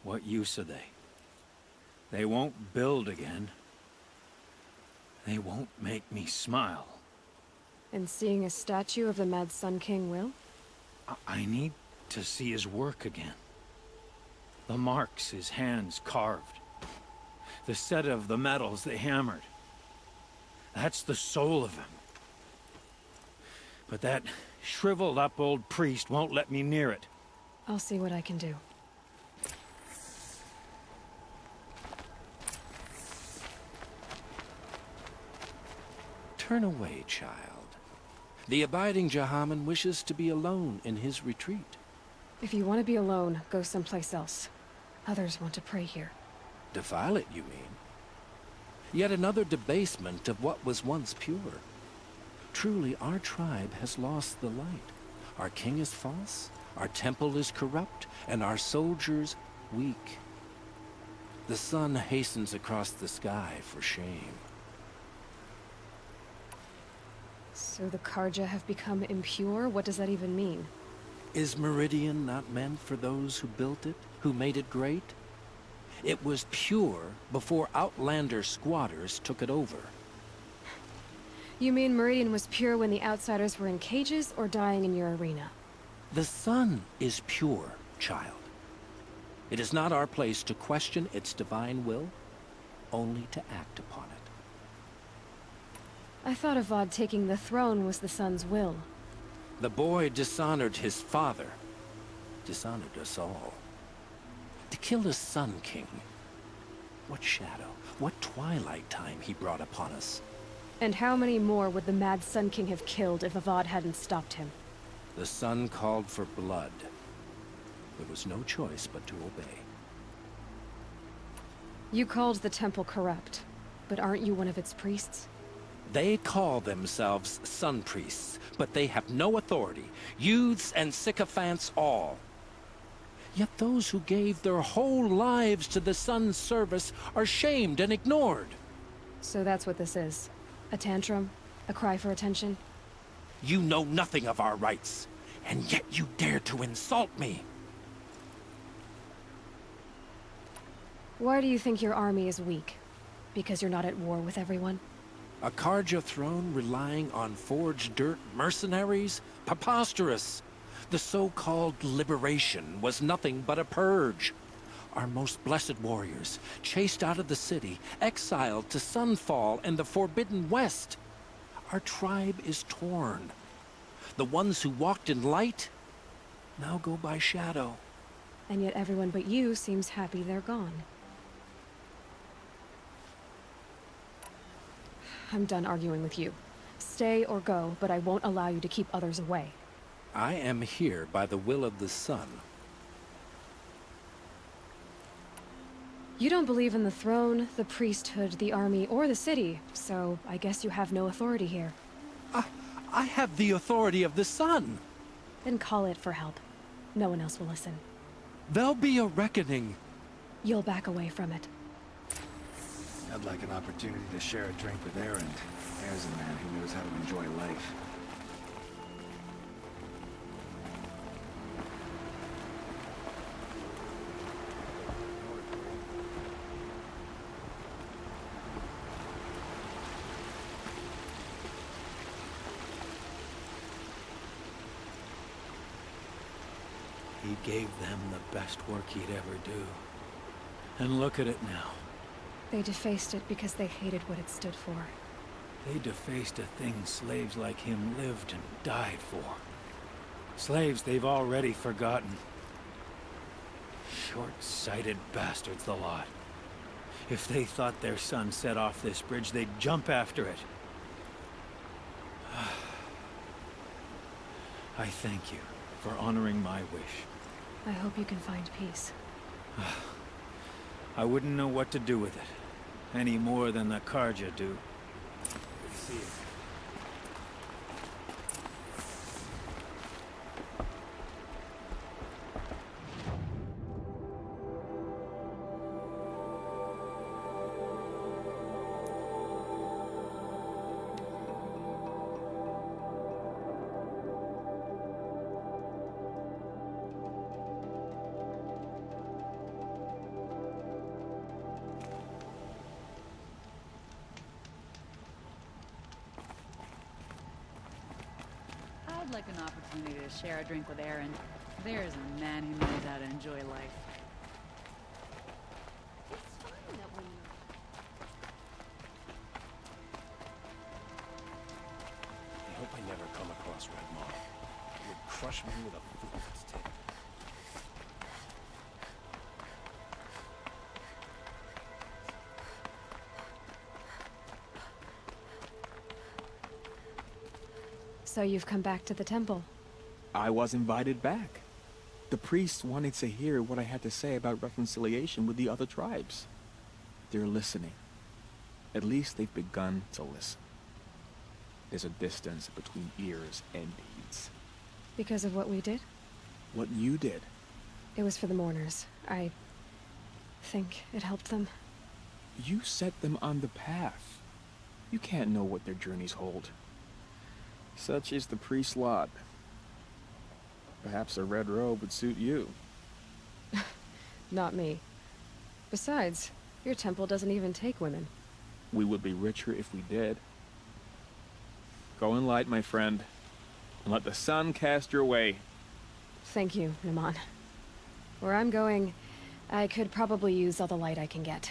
what use are they? They won't build again. They won't make me smile. And seeing a statue of the Mad Sun King will? I need to see his work again. The marks his hands carved. The set of the metals they hammered. That's the soul of him. But that shriveled up old priest won't let me near it. I'll see what I can do. Turn away, child. The abiding Jahaman wishes to be alone in his retreat. If you want to be alone, go someplace else. Others want to pray here. Defile it, you mean? Yet another debasement of what was once pure. Truly, our tribe has lost the light. Our king is false, our temple is corrupt, and our soldiers weak. The sun hastens across the sky for shame. So the Karja have become impure? What does that even mean? Is Meridian not meant for those who built it, who made it great? It was pure before outlander squatters took it over. You mean Meridian was pure when the outsiders were in cages or dying in your arena? The sun is pure, child. It is not our place to question its divine will, only to act upon it. I thought Avad taking the throne was the sun's will. The boy dishonored his father, dishonored us all. To kill the Sun King. What shadow, what twilight time he brought upon us. And how many more would the Mad Sun King have killed if Avad hadn't stopped him? The sun called for blood. There was no choice but to obey. You called the temple corrupt, but aren't you one of its priests? They call themselves sun priests, but they have no authority. Youths and sycophants all. Yet those who gave their whole lives to the sun's service are shamed and ignored. So that's what this is. A tantrum? A cry for attention? You know nothing of our rights, and yet you dare to insult me. Why do you think your army is weak? Because you're not at war with everyone? A Karja throne relying on forged dirt mercenaries? Preposterous! The so-called liberation was nothing but a purge. Our most blessed warriors, chased out of the city, exiled to Sunfall and the Forbidden West. Our tribe is torn. The ones who walked in light now go by shadow. And yet everyone but you seems happy they're gone. I'm done arguing with you. Stay or go, but I won't allow you to keep others away. I am here by the will of the sun. You don't believe in the throne, the priesthood, the army, or the city, so I guess you have no authority here. I have the authority of the sun. Then call it for help. No one else will listen. There'll be a reckoning. You'll back away from it. I'd like an opportunity to share a drink with Aaron. There's a man who knows how to enjoy life. He gave them the best work he'd ever do. And look at it now. They defaced it because they hated what it stood for. They defaced a thing slaves like him lived and died for. Slaves they've already forgotten. Short-sighted bastards, the lot. If they thought their son set off this bridge, they'd jump after it. I thank you for honoring my wish. I hope you can find peace. I wouldn't know what to do with it, any more than the Karja do. Good to see you. I'd like an opportunity to share a drink with Aaron. There's a man who knows how to enjoy life. It's fine that we... I hope I never come across Red Moth. It would crush me with a foot of its tail. So you've come back to the temple. I was invited back. The priests wanted to hear what I had to say about reconciliation with the other tribes. They're listening. At least they've begun to listen. There's a distance between ears and deeds. Because of what we did? What you did. It was for the mourners. I think it helped them. You set them on the path. You can't know what their journeys hold. Such is the priest's lot. Perhaps a red robe would suit you. Not me. Besides, your temple doesn't even take women. We would be richer if we did. Go in light, my friend, and let the sun cast your way. Thank you, Naman. Where I'm going, I could probably use all the light I can get.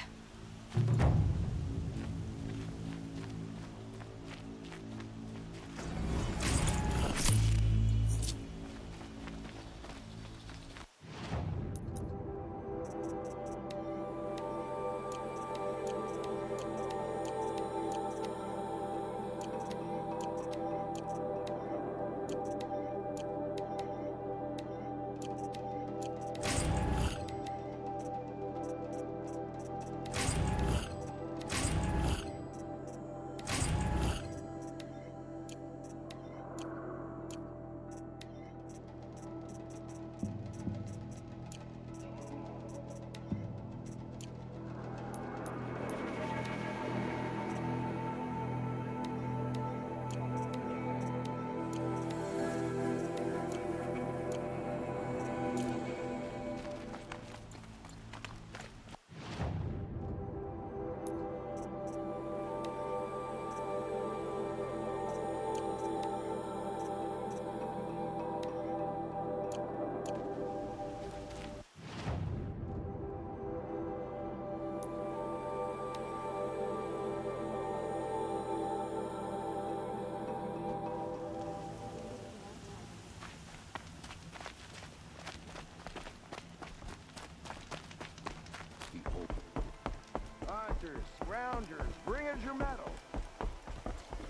Scroungers, bring us your metal.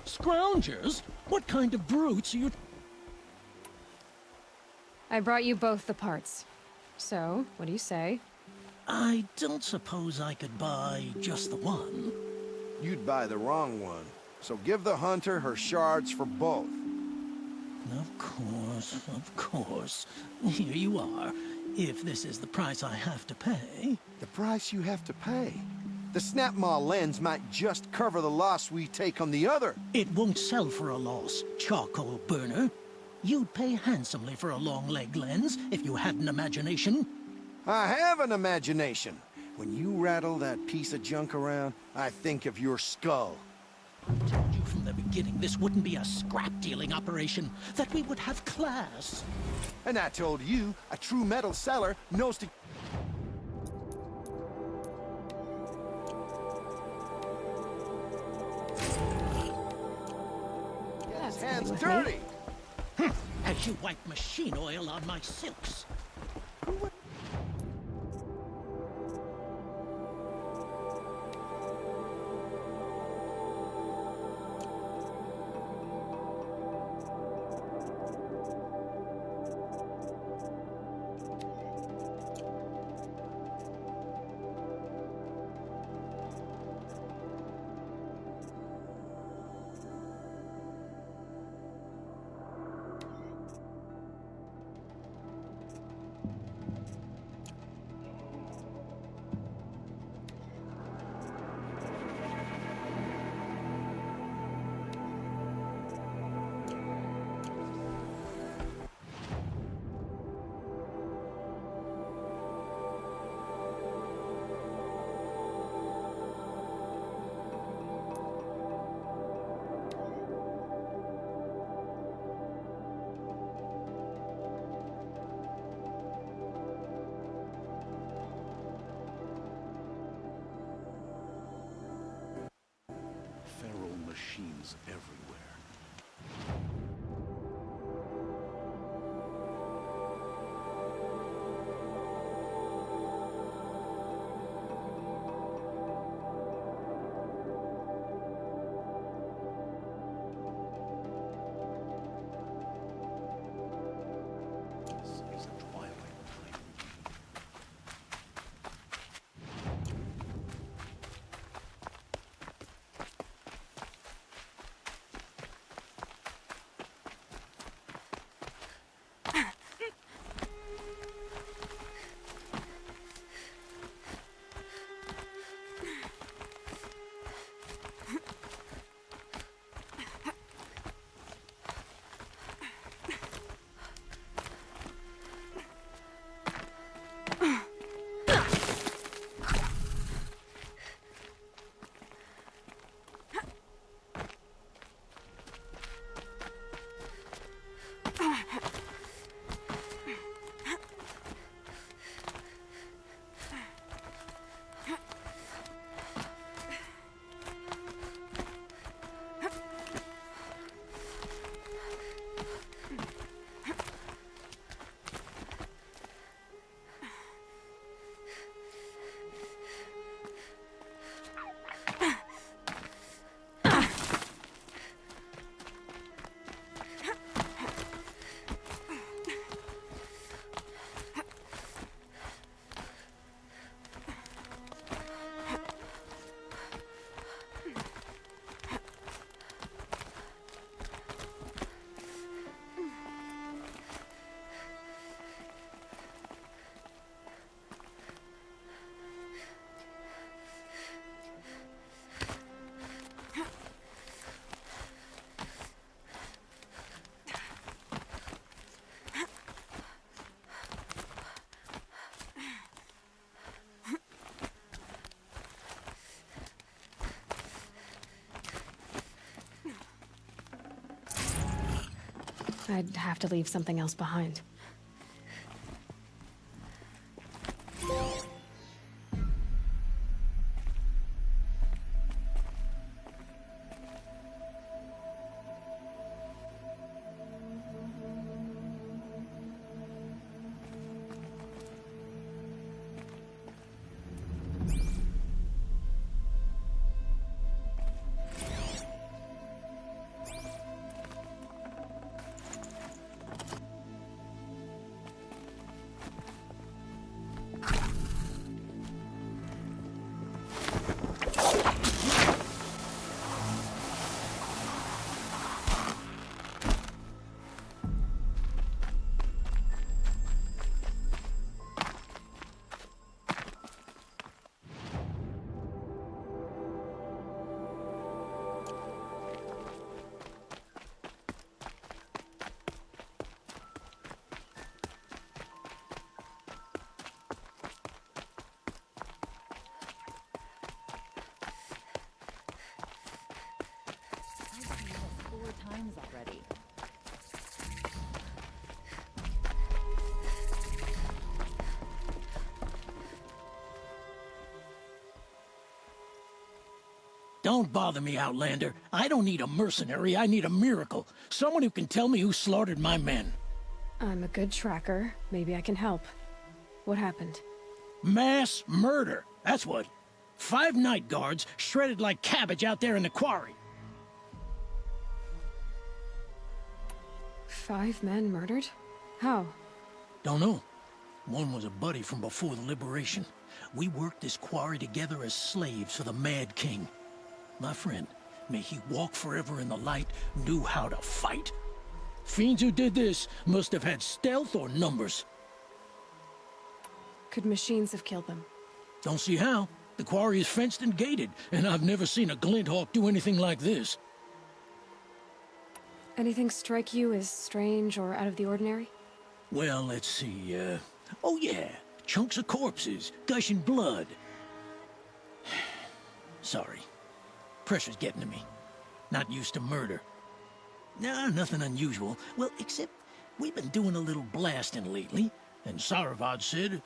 Scroungers? What kind of brutes are you... I brought you both the parts. So, what do you say? I don't suppose I could buy just the one. You'd buy the wrong one. So give the hunter her shards for both. Of course, of course. Here you are. If this is the price I have to pay... The price you have to pay? The Snapmaw lens might just cover the loss we take on the other. It won't sell for a loss, charcoal burner. You'd pay handsomely for a long-leg lens if you had an imagination. I have an imagination. When you rattle that piece of junk around, I think of your skull. I told you from the beginning this wouldn't be a scrap-dealing operation, that we would have class. And I told you, a true metal seller knows to... Get his hands dirty! As you wipe machine oil on my silks. Feral machines everywhere. This is a twilight time. I'd have to leave something else behind. Don't bother me, Outlander. I don't need a mercenary, I need a miracle. Someone who can tell me who slaughtered my men. I'm a good tracker. Maybe I can help. What happened? Mass murder, that's what. 5 night guards shredded like cabbage out there in the quarry. 5 men murdered? How? Don't know. One was a buddy from before the liberation. We worked this quarry together as slaves for the Mad King. My friend, may he walk forever in the light, knew how to fight. Fiends who did this must have had stealth or numbers. Could machines have killed them? Don't see how. The quarry is fenced and gated, and I've never seen a Glinthawk do anything like this. Anything strike you as strange or out of the ordinary? Well, let's see, oh yeah, chunks of corpses, gushing blood. Sorry. Pressure's getting to me. Not used to murder. Nah, nothing unusual. Well, except we've been doing a little blasting lately, and Saravad said,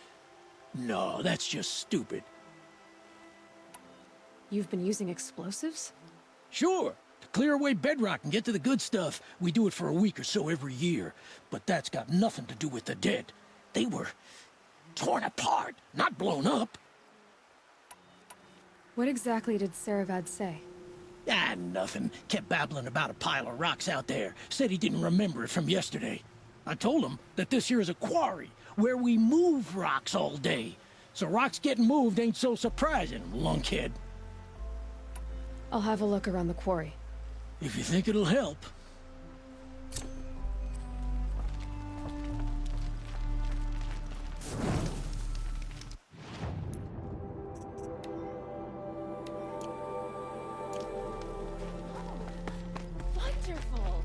no, that's just stupid. You've been using explosives? Sure. To clear away bedrock and get to the good stuff, we do it for a week or so every year. But that's got nothing to do with the dead. They were torn apart, not blown up. What exactly did Saravad say? Ah, nothing. Kept babbling about a pile of rocks out there. Said he didn't remember it from yesterday. I told him that this here is a quarry, where we move rocks all day. So rocks getting moved ain't so surprising, lunkhead. I'll have a look around the quarry. If you think it'll help. Wonderful!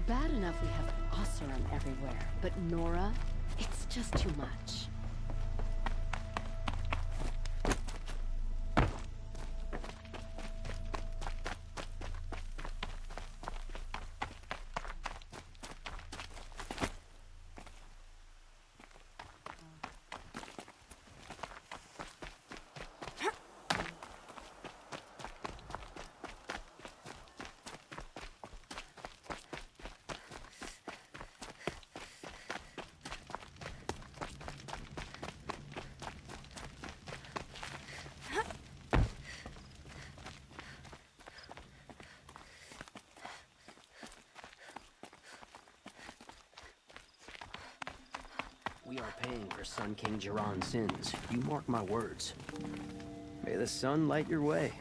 Bad enough we have Oseram everywhere, but Nora, it's just too much. We are paying for Sun King Jiran's sins. You mark my words. May the sun light your way.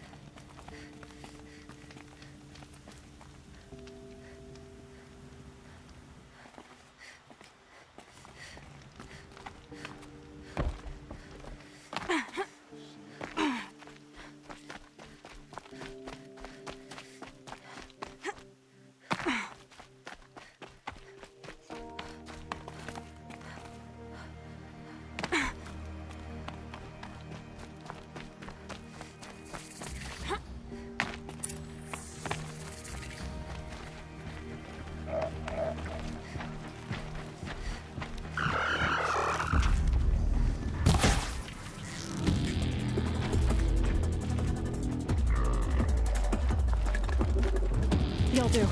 You'll do.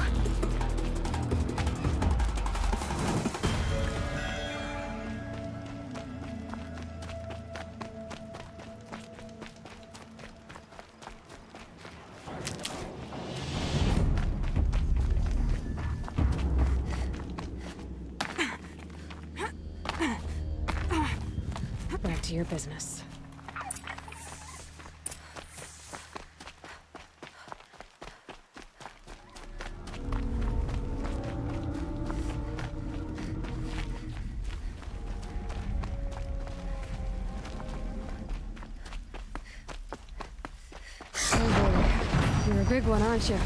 Back to your business. You're a big one, aren't you?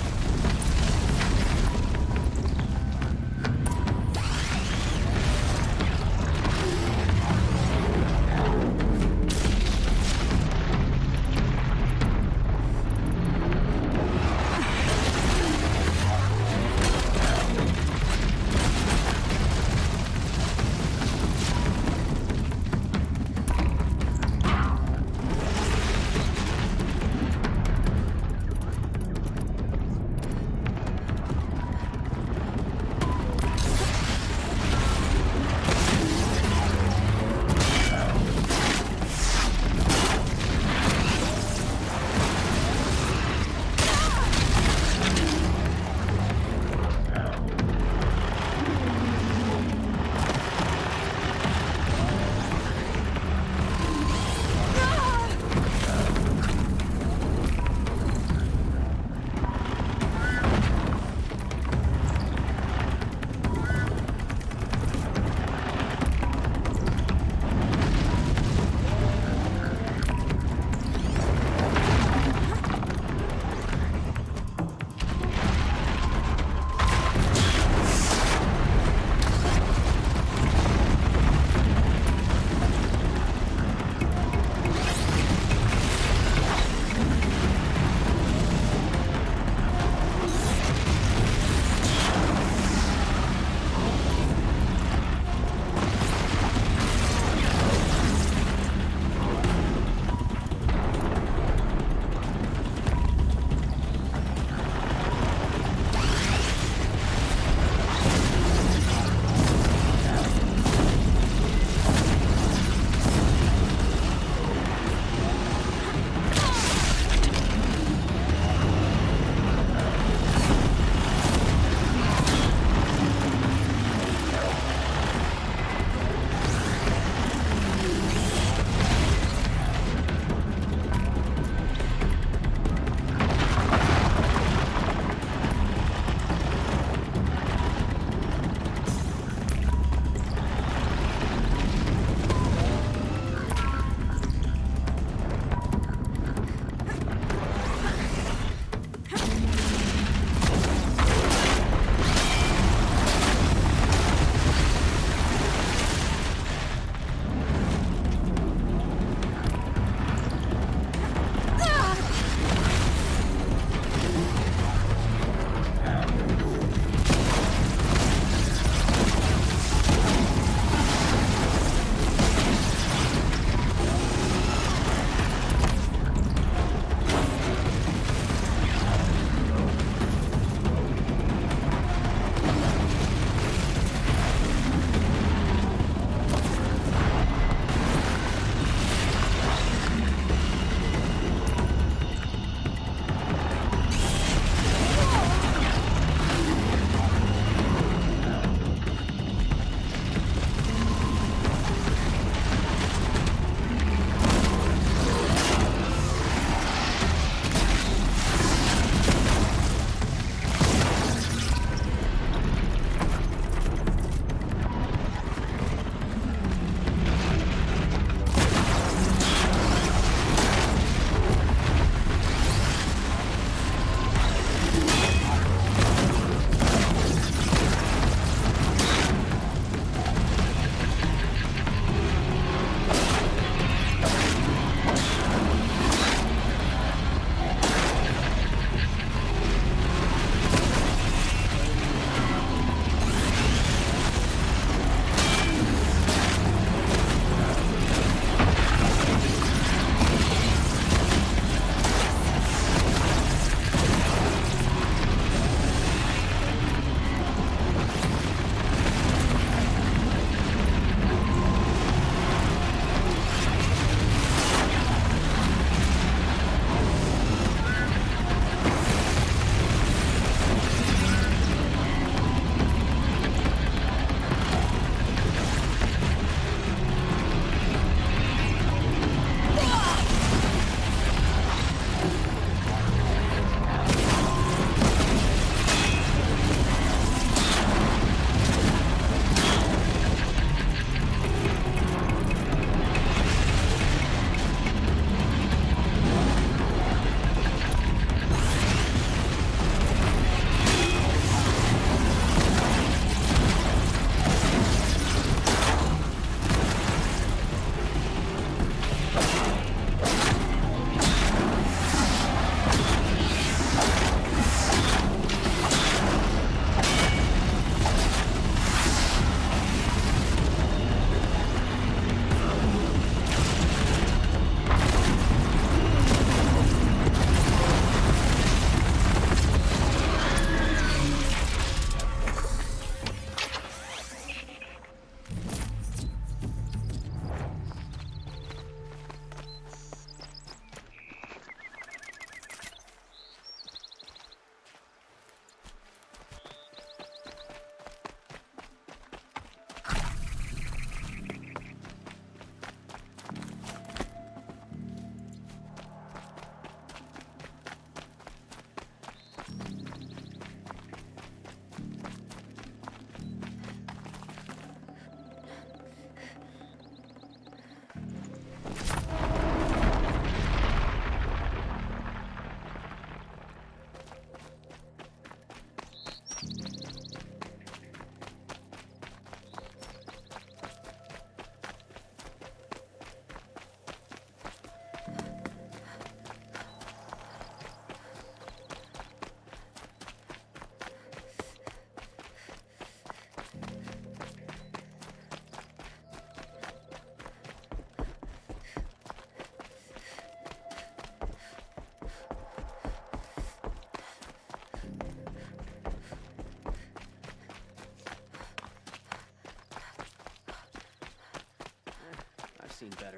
seen better.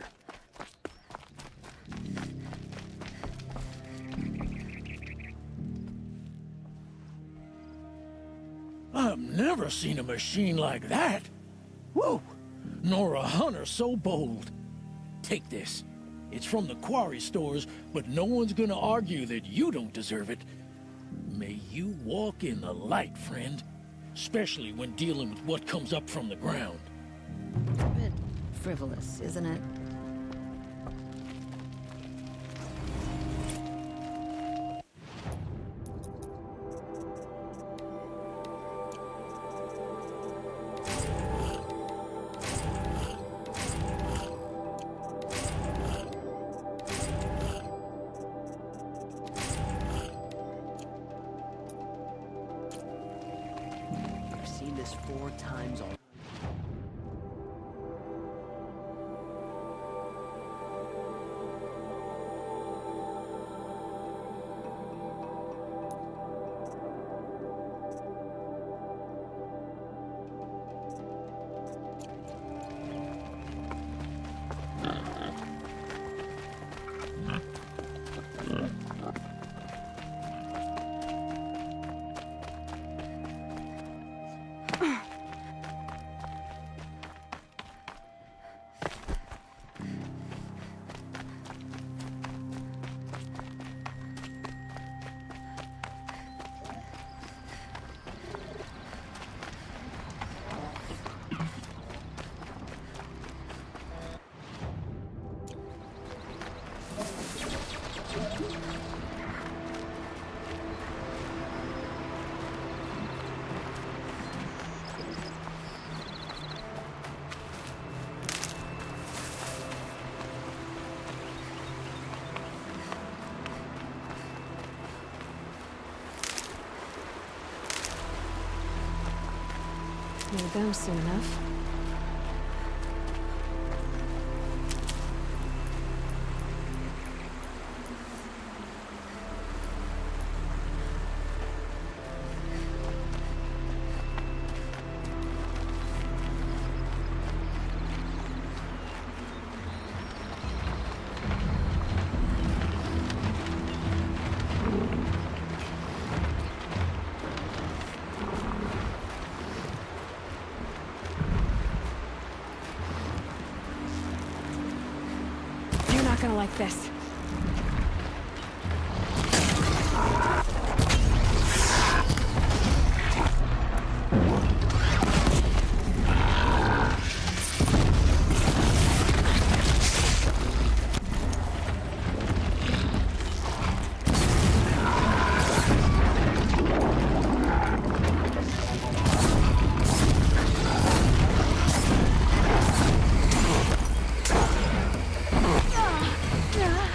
I've never seen a machine like that. Whoa! Nor a hunter so bold. Take this. It's from the quarry stores, but no one's gonna argue that you don't deserve it. May you walk in the light, friend. Especially when dealing with what comes up from the ground. A bit frivolous, isn't it? I've seen this 4 times already. Near them soon enough. You're not gonna like this. Yeah.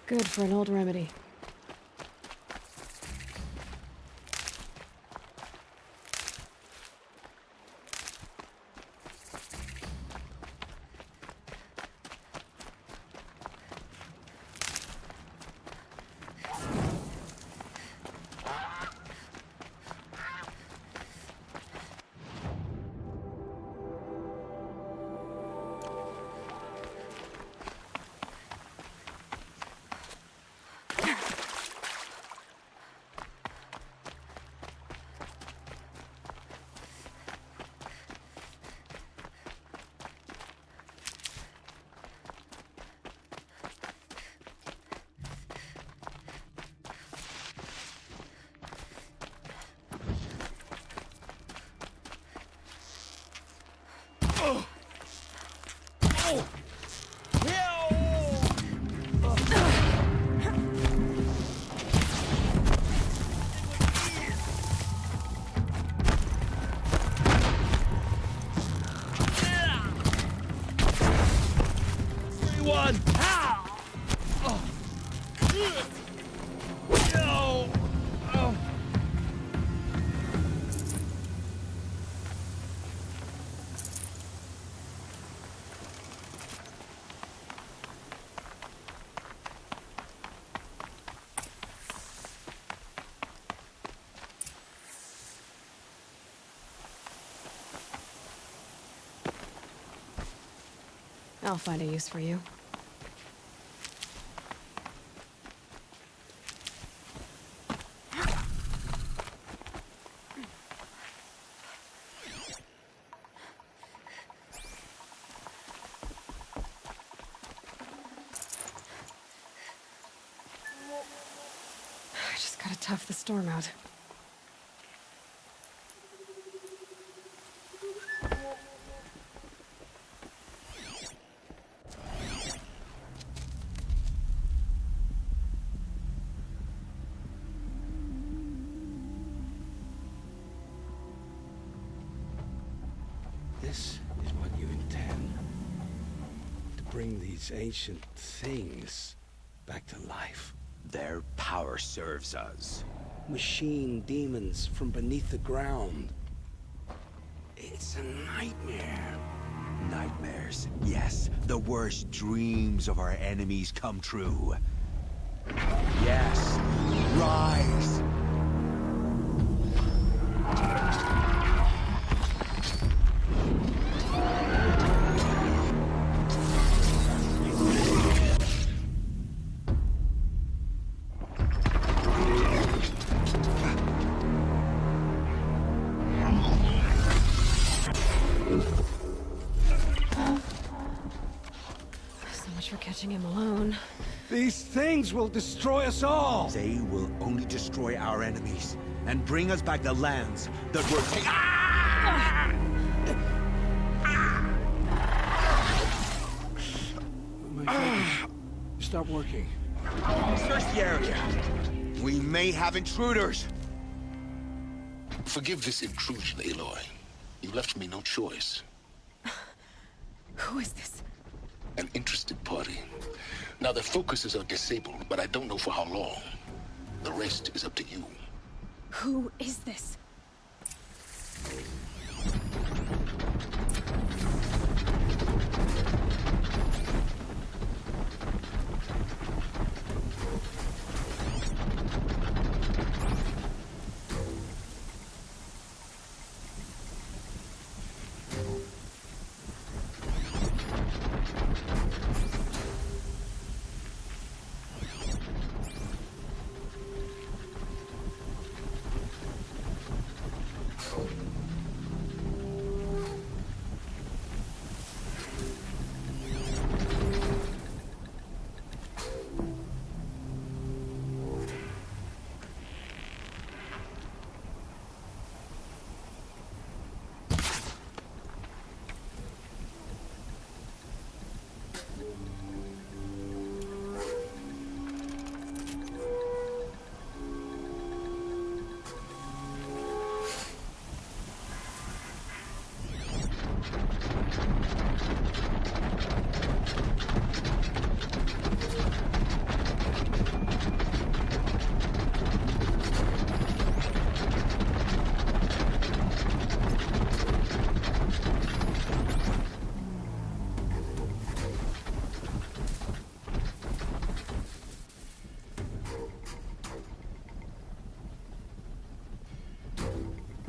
Good for an old remedy. I'll find a use for you. I just gotta tough the storm out. This is what you intend. To bring these ancient things back to life. Their power serves us. Machine demons from beneath the ground. It's a nightmare. Nightmares, yes. The worst dreams of our enemies come true. Yes. Rise! So much for catching him alone. These things will destroy us all! They will only destroy our enemies and bring us back the lands that were taken. My focus. Stop working. Search the area. We may have intruders. Forgive this intrusion, Aloy. You left me no choice. Who is this? An interested party. Now, their focuses are disabled, but I don't know for how long. The rest is up to you. Who is this?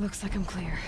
Looks like I'm clear.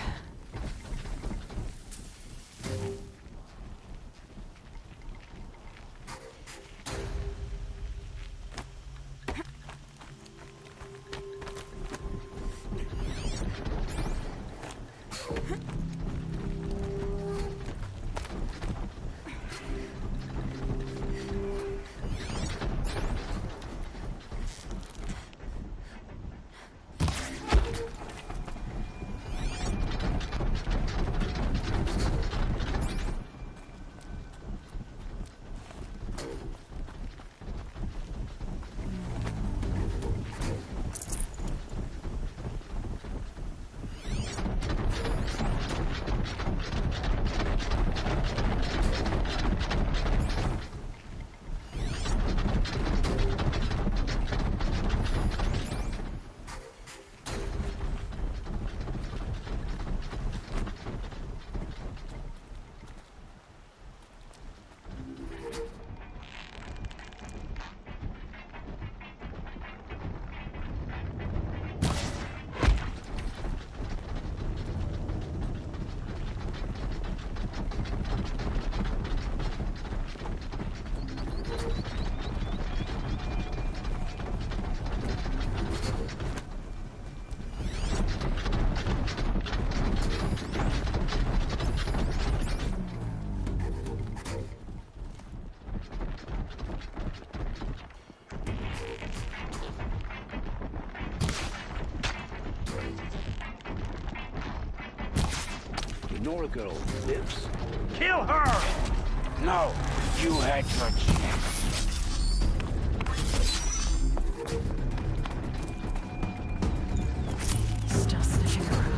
Nora girl lives. Kill her! No, you had your chance. Still sniffing around.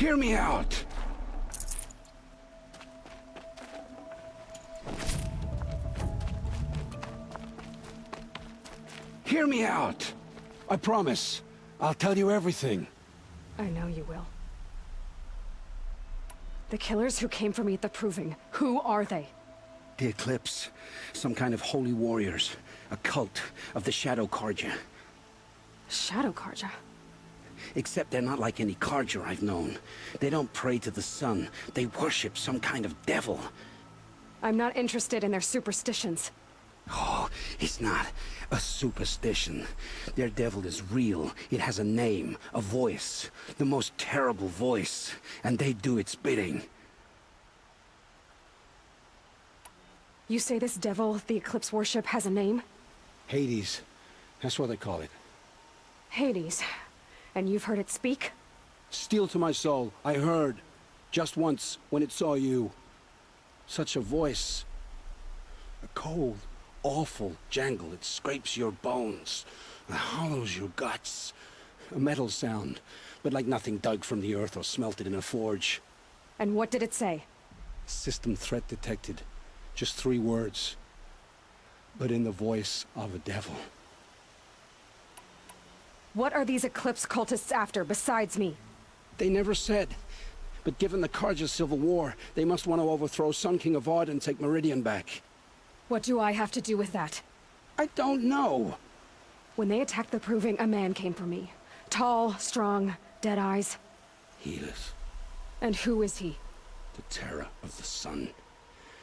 Hear me out! Hear me out! I promise. I'll tell you everything. I know you will. The killers who came for me at the Proving, who are they? The Eclipse. Some kind of holy warriors. A cult of the Shadow Carja. Shadow Carja? Except they're not like any Carja I've known. They don't pray to the sun. They worship some kind of devil. I'm not interested in their superstitions. Oh, it's not a superstition. Their devil is real. It has a name, a voice. The most terrible voice. And they do its bidding. You say this devil the Eclipse worship has a name? Hades. That's what they call it. Hades. And you've heard it speak? Steel to my soul. I heard. Just once, when it saw you. Such a voice. A cold, awful jangle. It scrapes your bones. It hollows your guts. A metal sound, but like nothing dug from the earth or smelted in a forge. And what did it say? System threat detected. Just 3 words. But in the voice of a devil. What are these Eclipse cultists after, besides me? They never said. But given the Carja civil war, they must want to overthrow Sun King Avad and take Meridian back. What do I have to do with that? I don't know. When they attacked the Proving, a man came for me. Tall, strong, dead eyes. Helis. And who is he? The terror of the sun.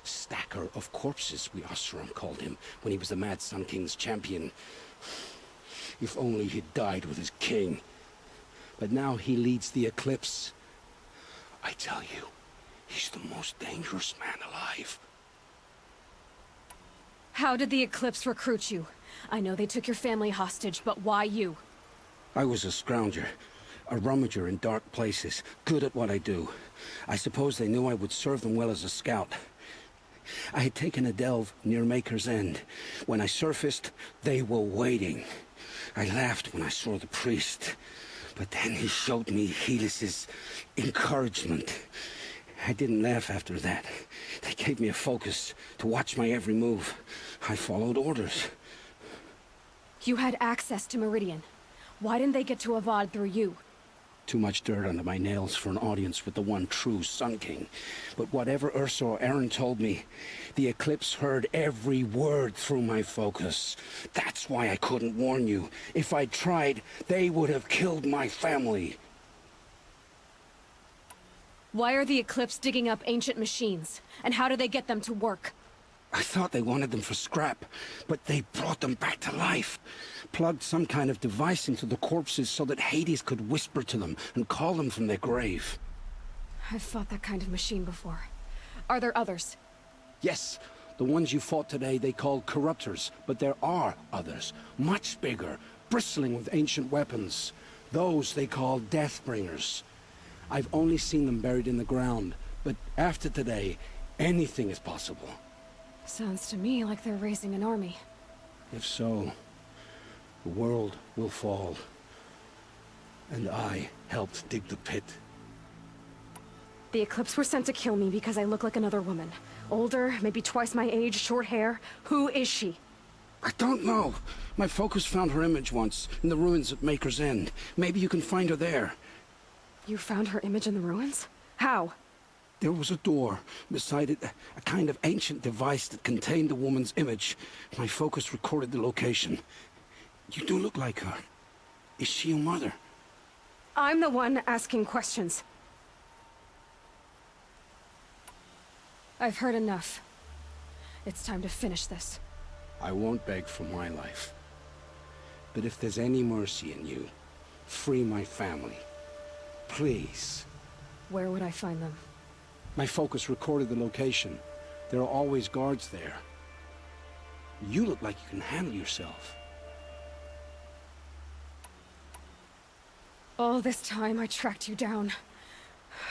Stacker of corpses, we Oseram called him, when he was the Mad Sun King's champion. If only he'd died with his king. But now he leads the Eclipse. I tell you, he's the most dangerous man alive. How did the Eclipse recruit you? I know they took your family hostage, but why you? I was a scrounger. A rummager in dark places, good at what I do. I suppose they knew I would serve them well as a scout. I had taken a delve near Maker's End. When I surfaced, they were waiting. I laughed when I saw the priest. But then he showed me Helis's encouragement. I didn't laugh after that. They gave me a focus to watch my every move. I followed orders. You had access to Meridian. Why didn't they get to Avad through you? Too much dirt under my nails for an audience with the one true Sun King. But whatever Ursa or Aaron told me, the Eclipse heard every word through my focus. That's why I couldn't warn you. If I'd tried, they would have killed my family. Why are the Eclipse digging up ancient machines? And how do they get them to work? I thought they wanted them for scrap, but they brought them back to life. Plugged some kind of device into the corpses so that Hades could whisper to them and call them from their grave. I've fought that kind of machine before. Are there others? Yes, the ones you fought today they called corruptors, but there are others, much bigger, bristling with ancient weapons. Those they call Deathbringers. I've only seen them buried in the ground, but after today, anything is possible. Sounds to me like they're raising an army. If so, the world will fall. And I helped dig the pit. The Eclipse were sent to kill me because I look like another woman. Older, maybe twice my age, short hair. Who is she? I don't know. My focus found her image once, in the ruins at Maker's End. Maybe you can find her there. You found her image in the ruins? How? There was a door. Beside it, a kind of ancient device that contained the woman's image. My focus recorded the location. You do look like her. Is she your mother? I'm the one asking questions. I've heard enough. It's time to finish this. I won't beg for my life. But if there's any mercy in you, free my family. Please. Where would I find them? My focus recorded the location. There are always guards there. You look like you can handle yourself. All this time I tracked you down.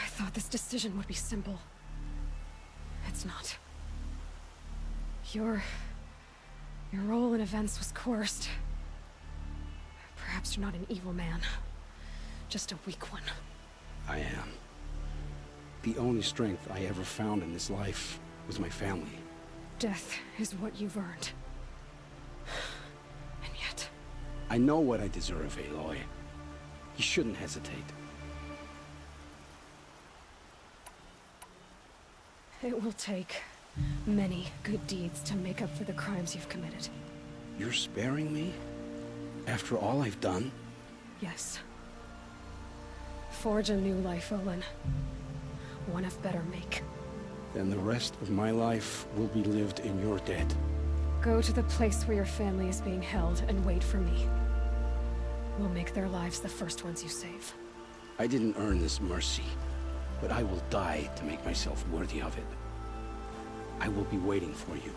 I thought this decision would be simple. It's not. Your role in events was coerced. Perhaps you're not an evil man. Just a weak one. I am. The only strength I ever found in this life was my family. Death is what you've earned. And yet... I know what I deserve, Aloy. You shouldn't hesitate. It will take many good deeds to make up for the crimes you've committed. You're sparing me? After all I've done? Yes. Forge a new life, Olin. One of better make. Then the rest of my life will be lived in your debt. Go to the place where your family is being held and wait for me. We'll make their lives the first ones you save. I didn't earn this mercy, but I will die to make myself worthy of it. I will be waiting for you.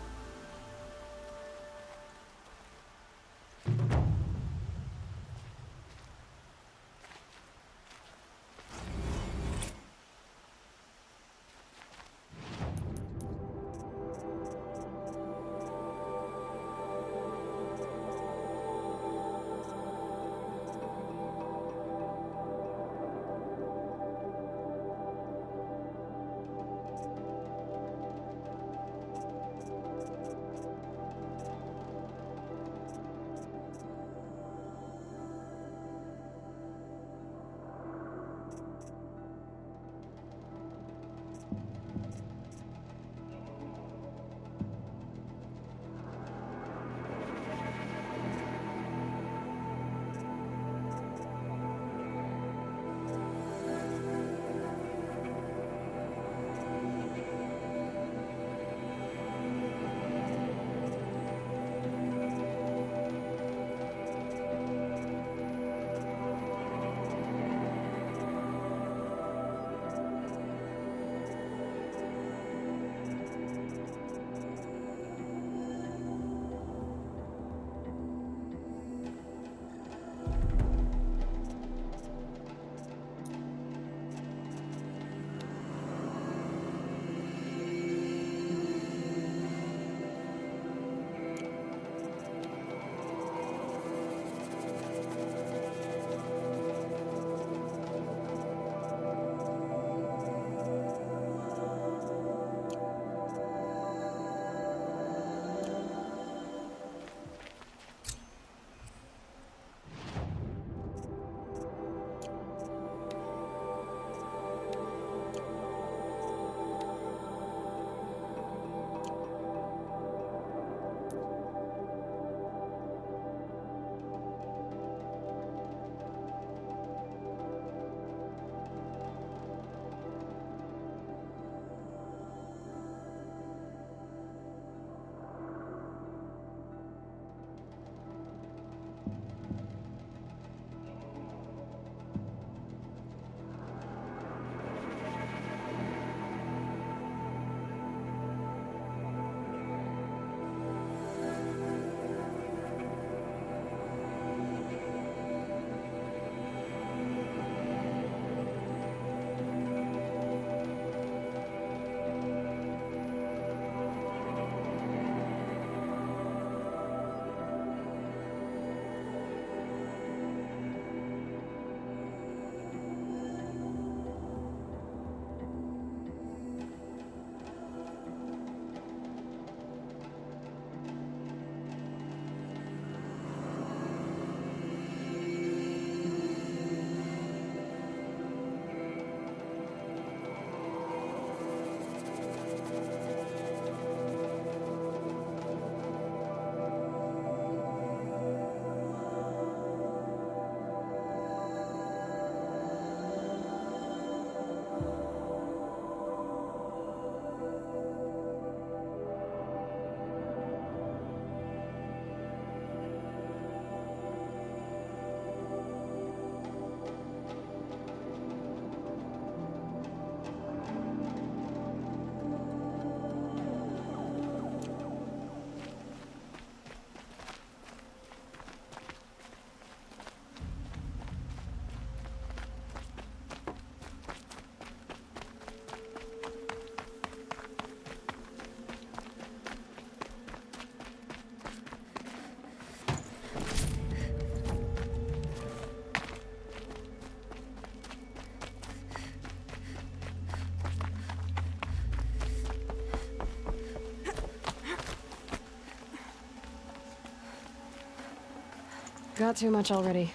got too much already.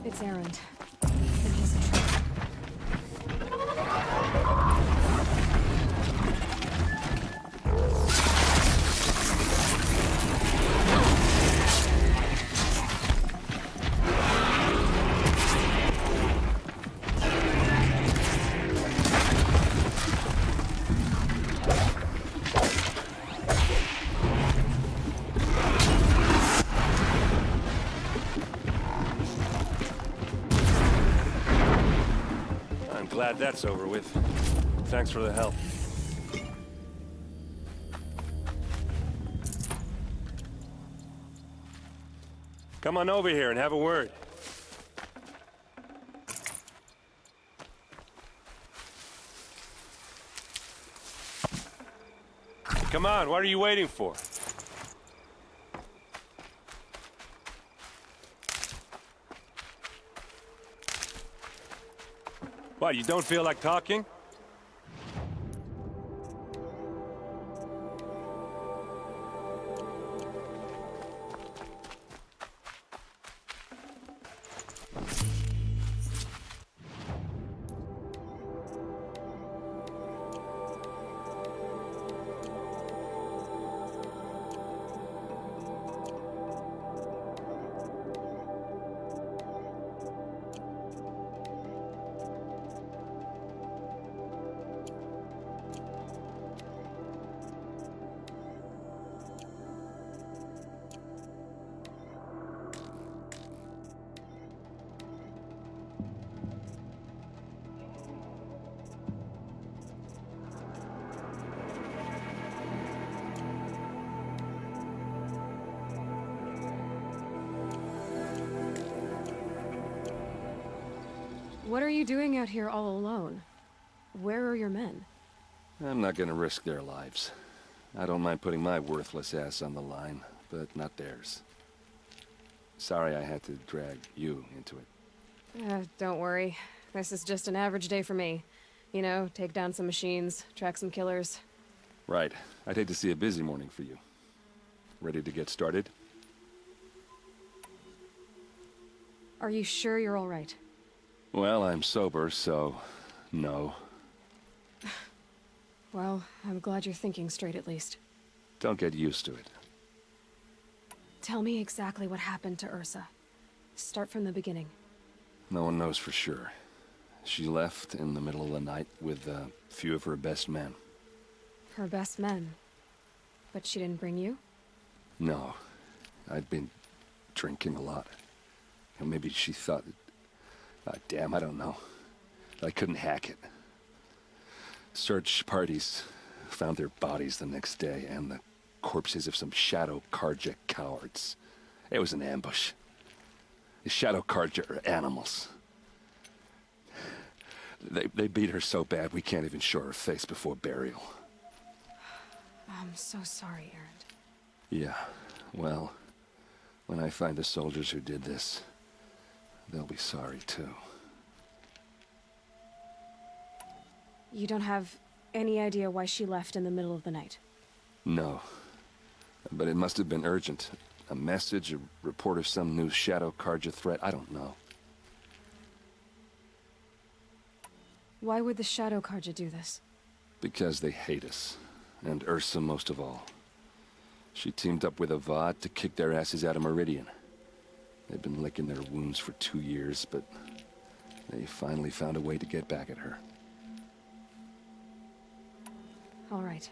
It's Erend. And he's a traitor. Glad that's over with. Thanks for the help. Come on over here and have a word. Come on, what are you waiting for? What, you don't feel like talking? What are you doing out here all alone? Where are your men? I'm not gonna risk their lives. I don't mind putting my worthless ass on the line, but not theirs. Sorry I had to drag you into it. Don't worry. This is just an average day for me. You know, take down some machines, track some killers. Right. I'd hate to see a busy morning for you. Ready to get started? Are you sure you're all right? Well, I'm sober, so no. Well, I'm glad you're thinking straight at least. Don't get used to it. Tell me exactly what happened to Ursa. Start from the beginning. No one knows for sure. She left in the middle of the night with a few of her best men. Her best men? But she didn't bring you? No. I'd been drinking a lot. And maybe she thought... damn, I don't know. I couldn't hack it. Search parties found their bodies the next day and the corpses of some Shadow Karja cowards. It was an ambush. The Shadow Karja are animals. They beat her so bad we can't even show her face before burial. I'm so sorry, Erend. Yeah, well, when I find the soldiers who did this, they'll be sorry too. You don't have any idea why she left in the middle of the night? No. But it must have been urgent. A message, a report of some new Shadow Karja threat, I don't know. Why would the Shadow Karja do this? Because they hate us. And Ursa most of all. She teamed up with Avad to kick their asses out of Meridian. They've been licking their wounds for 2 years, but they finally found a way to get back at her. All right.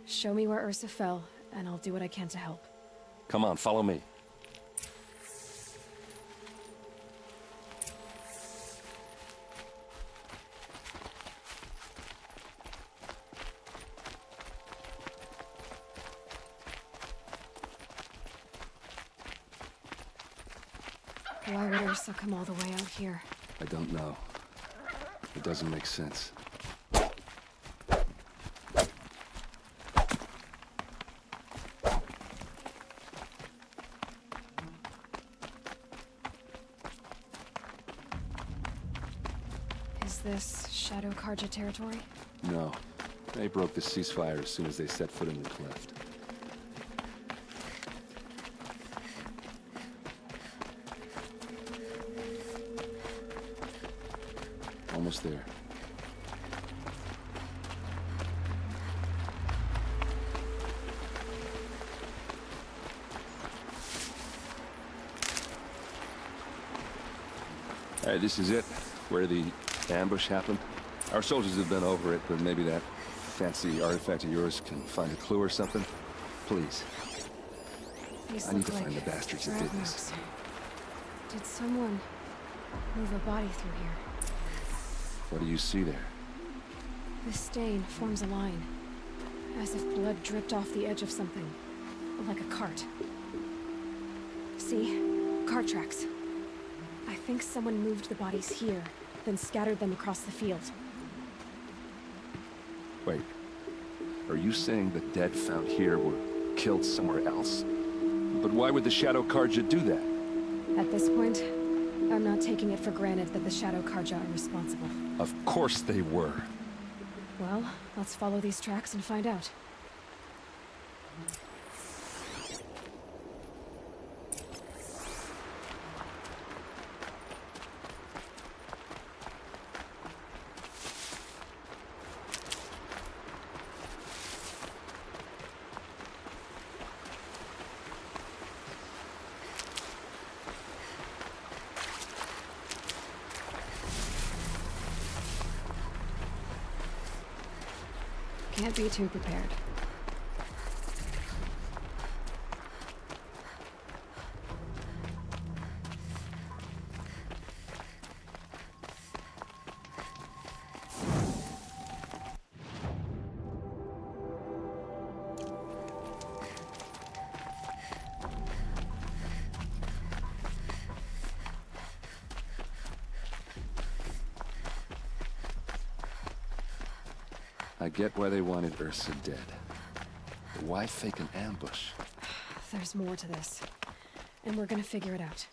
Show me where Ursa fell, and I'll do what I can to help. Come on, follow me. Why would Ursa come all the way out here? I don't know. It doesn't make sense. Is this Shadow Karja territory? No. They broke the ceasefire as soon as they set foot in the cleft. Almost there. All right, this is it, where the ambush happened. Our soldiers have been over it, but maybe that fancy artifact of yours can find a clue or something. Please. These I need look to like find the bastards that did drag this. marks. Did someone move a body through here? What do you see there? This stain forms a line, as if blood dripped off the edge of something, like a cart. See? Cart tracks. I think someone moved the bodies here, then scattered them across the field. Wait. Are you saying the dead found here were killed somewhere else? But why would the Shadow Karja do that? At this point, I'm not taking it for granted that the Shadow Karja are responsible. Of course they were. Well, let's follow these tracks and find out. Can't be too prepared. I get why they wanted Ursa dead. But why fake an ambush? There's more to this, and we're gonna figure it out.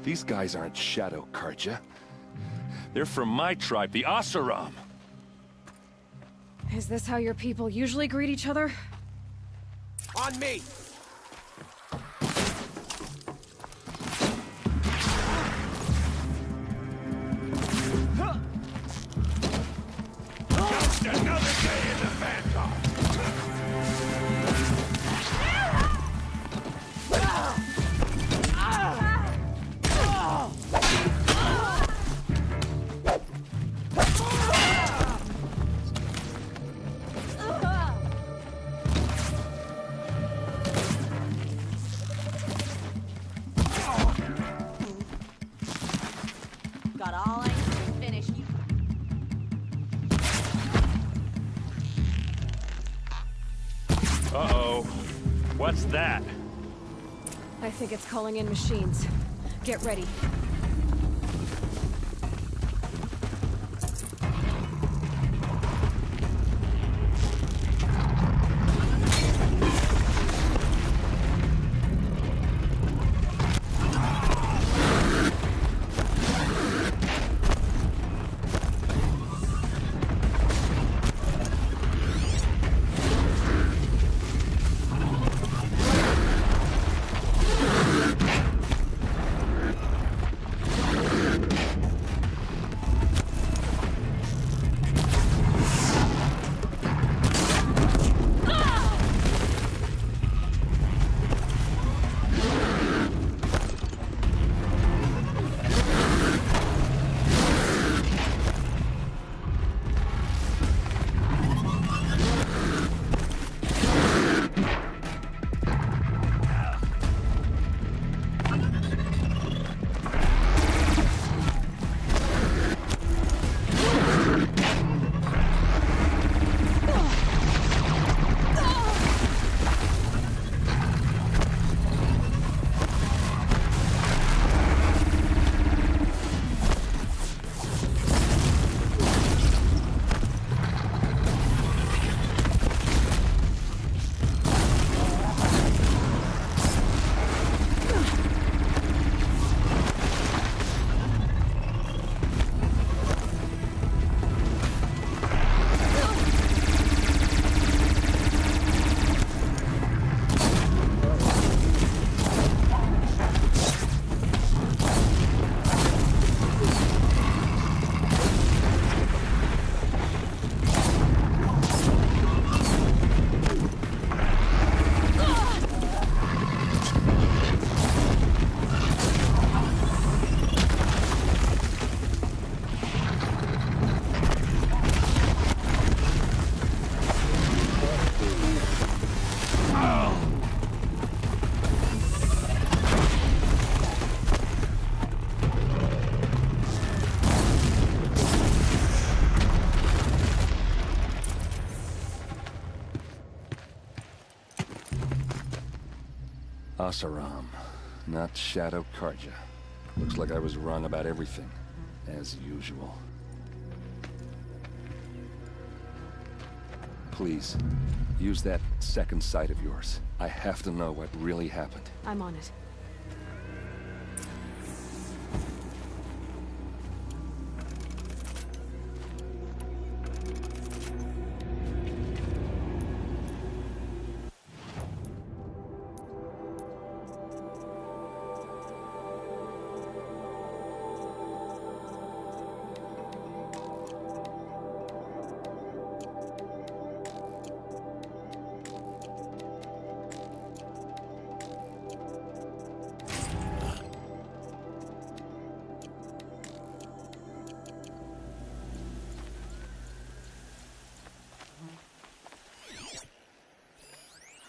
These guys aren't Shadow Karja. They're from my tribe, the Oseram. Is this how your people usually greet each other? On me! Uh-oh. What's that? I think it's calling in machines. Get ready. Asaram, not Shadow Karja. Looks like I was wrong about everything, as usual. Please, use that second sight of yours. I have to know what really happened. I'm on it.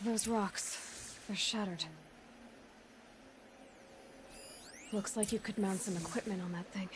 Those rocks, they're shattered. Looks like you could mount some equipment on that thing.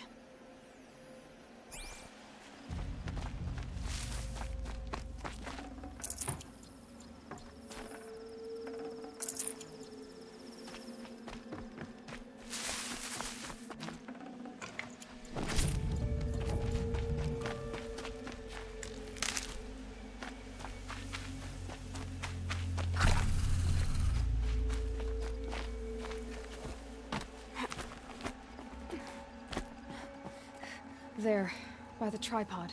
There, by the tripod.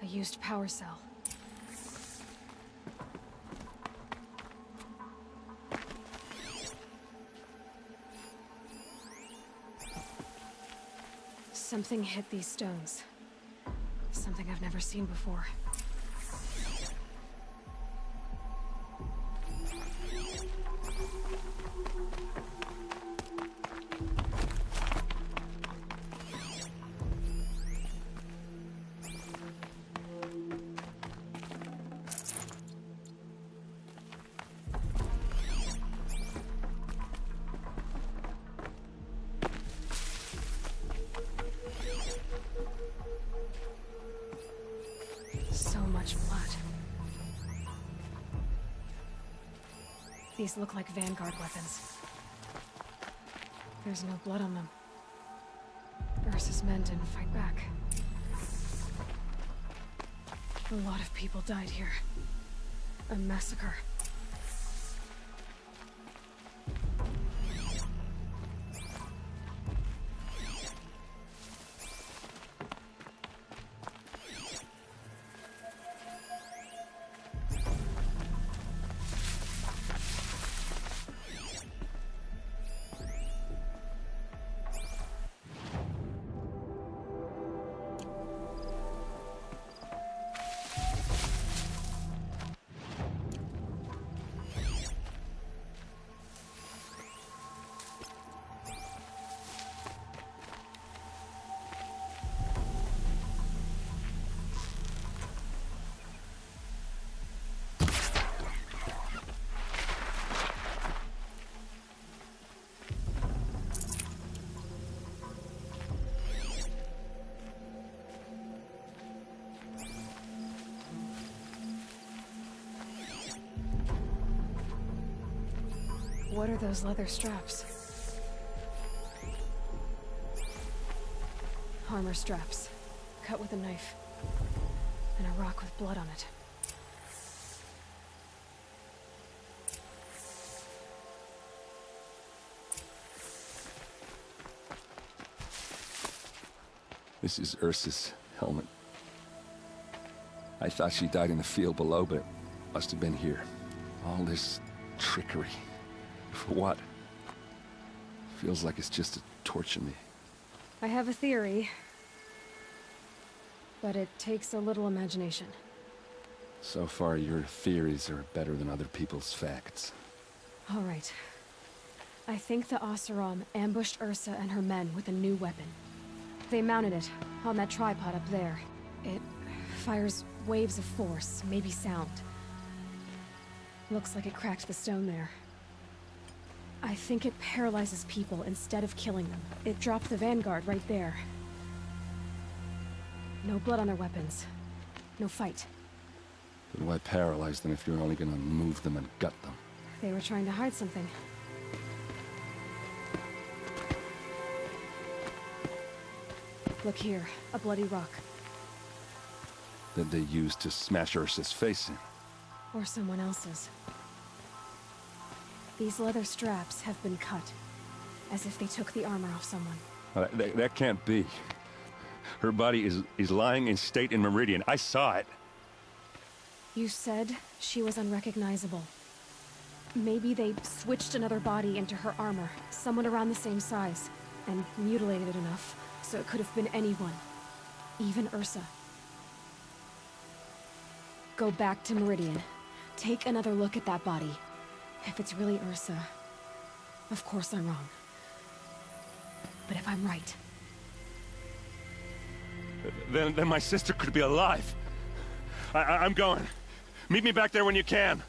A used power cell. Something hit these stones. Something I've never seen before. So These look like Vanguard weapons. There's no blood on them. Ursa's men didn't fight back. A lot of people died here. A massacre. What are those leather straps? Armor straps, cut with a knife, and a rock with blood on it. This is Ursa's helmet. I thought she died in the field below, but it must have been here. All this trickery. For what? Feels like it's just to torture me. I have a theory, but it takes a little imagination. So far, your theories are better than other people's facts. All right. I think the Oseram ambushed Ursa and her men with a new weapon. They mounted it on that tripod up there. It fires waves of force, maybe sound. Looks like it cracked the stone there. I think it paralyzes people instead of killing them. It dropped the Vanguard right there. No blood on their weapons. No fight. But why paralyze them if you're only gonna move them and gut them? They were trying to hide something. Look here, a bloody rock. That they used to smash Ursa's face in. Or someone else's. These leather straps have been cut, as if they took the armor off someone. That can't be. Her body is lying in state in Meridian. I saw it. You said she was unrecognizable. Maybe they switched another body into her armor, someone around the same size, and mutilated it enough so it could have been anyone. Even Ursa. Go back to Meridian. Take another look at that body. If it's really Ursa, of course I'm wrong. But if I'm right... Then my sister could be alive. I'm going. Meet me back there when you can.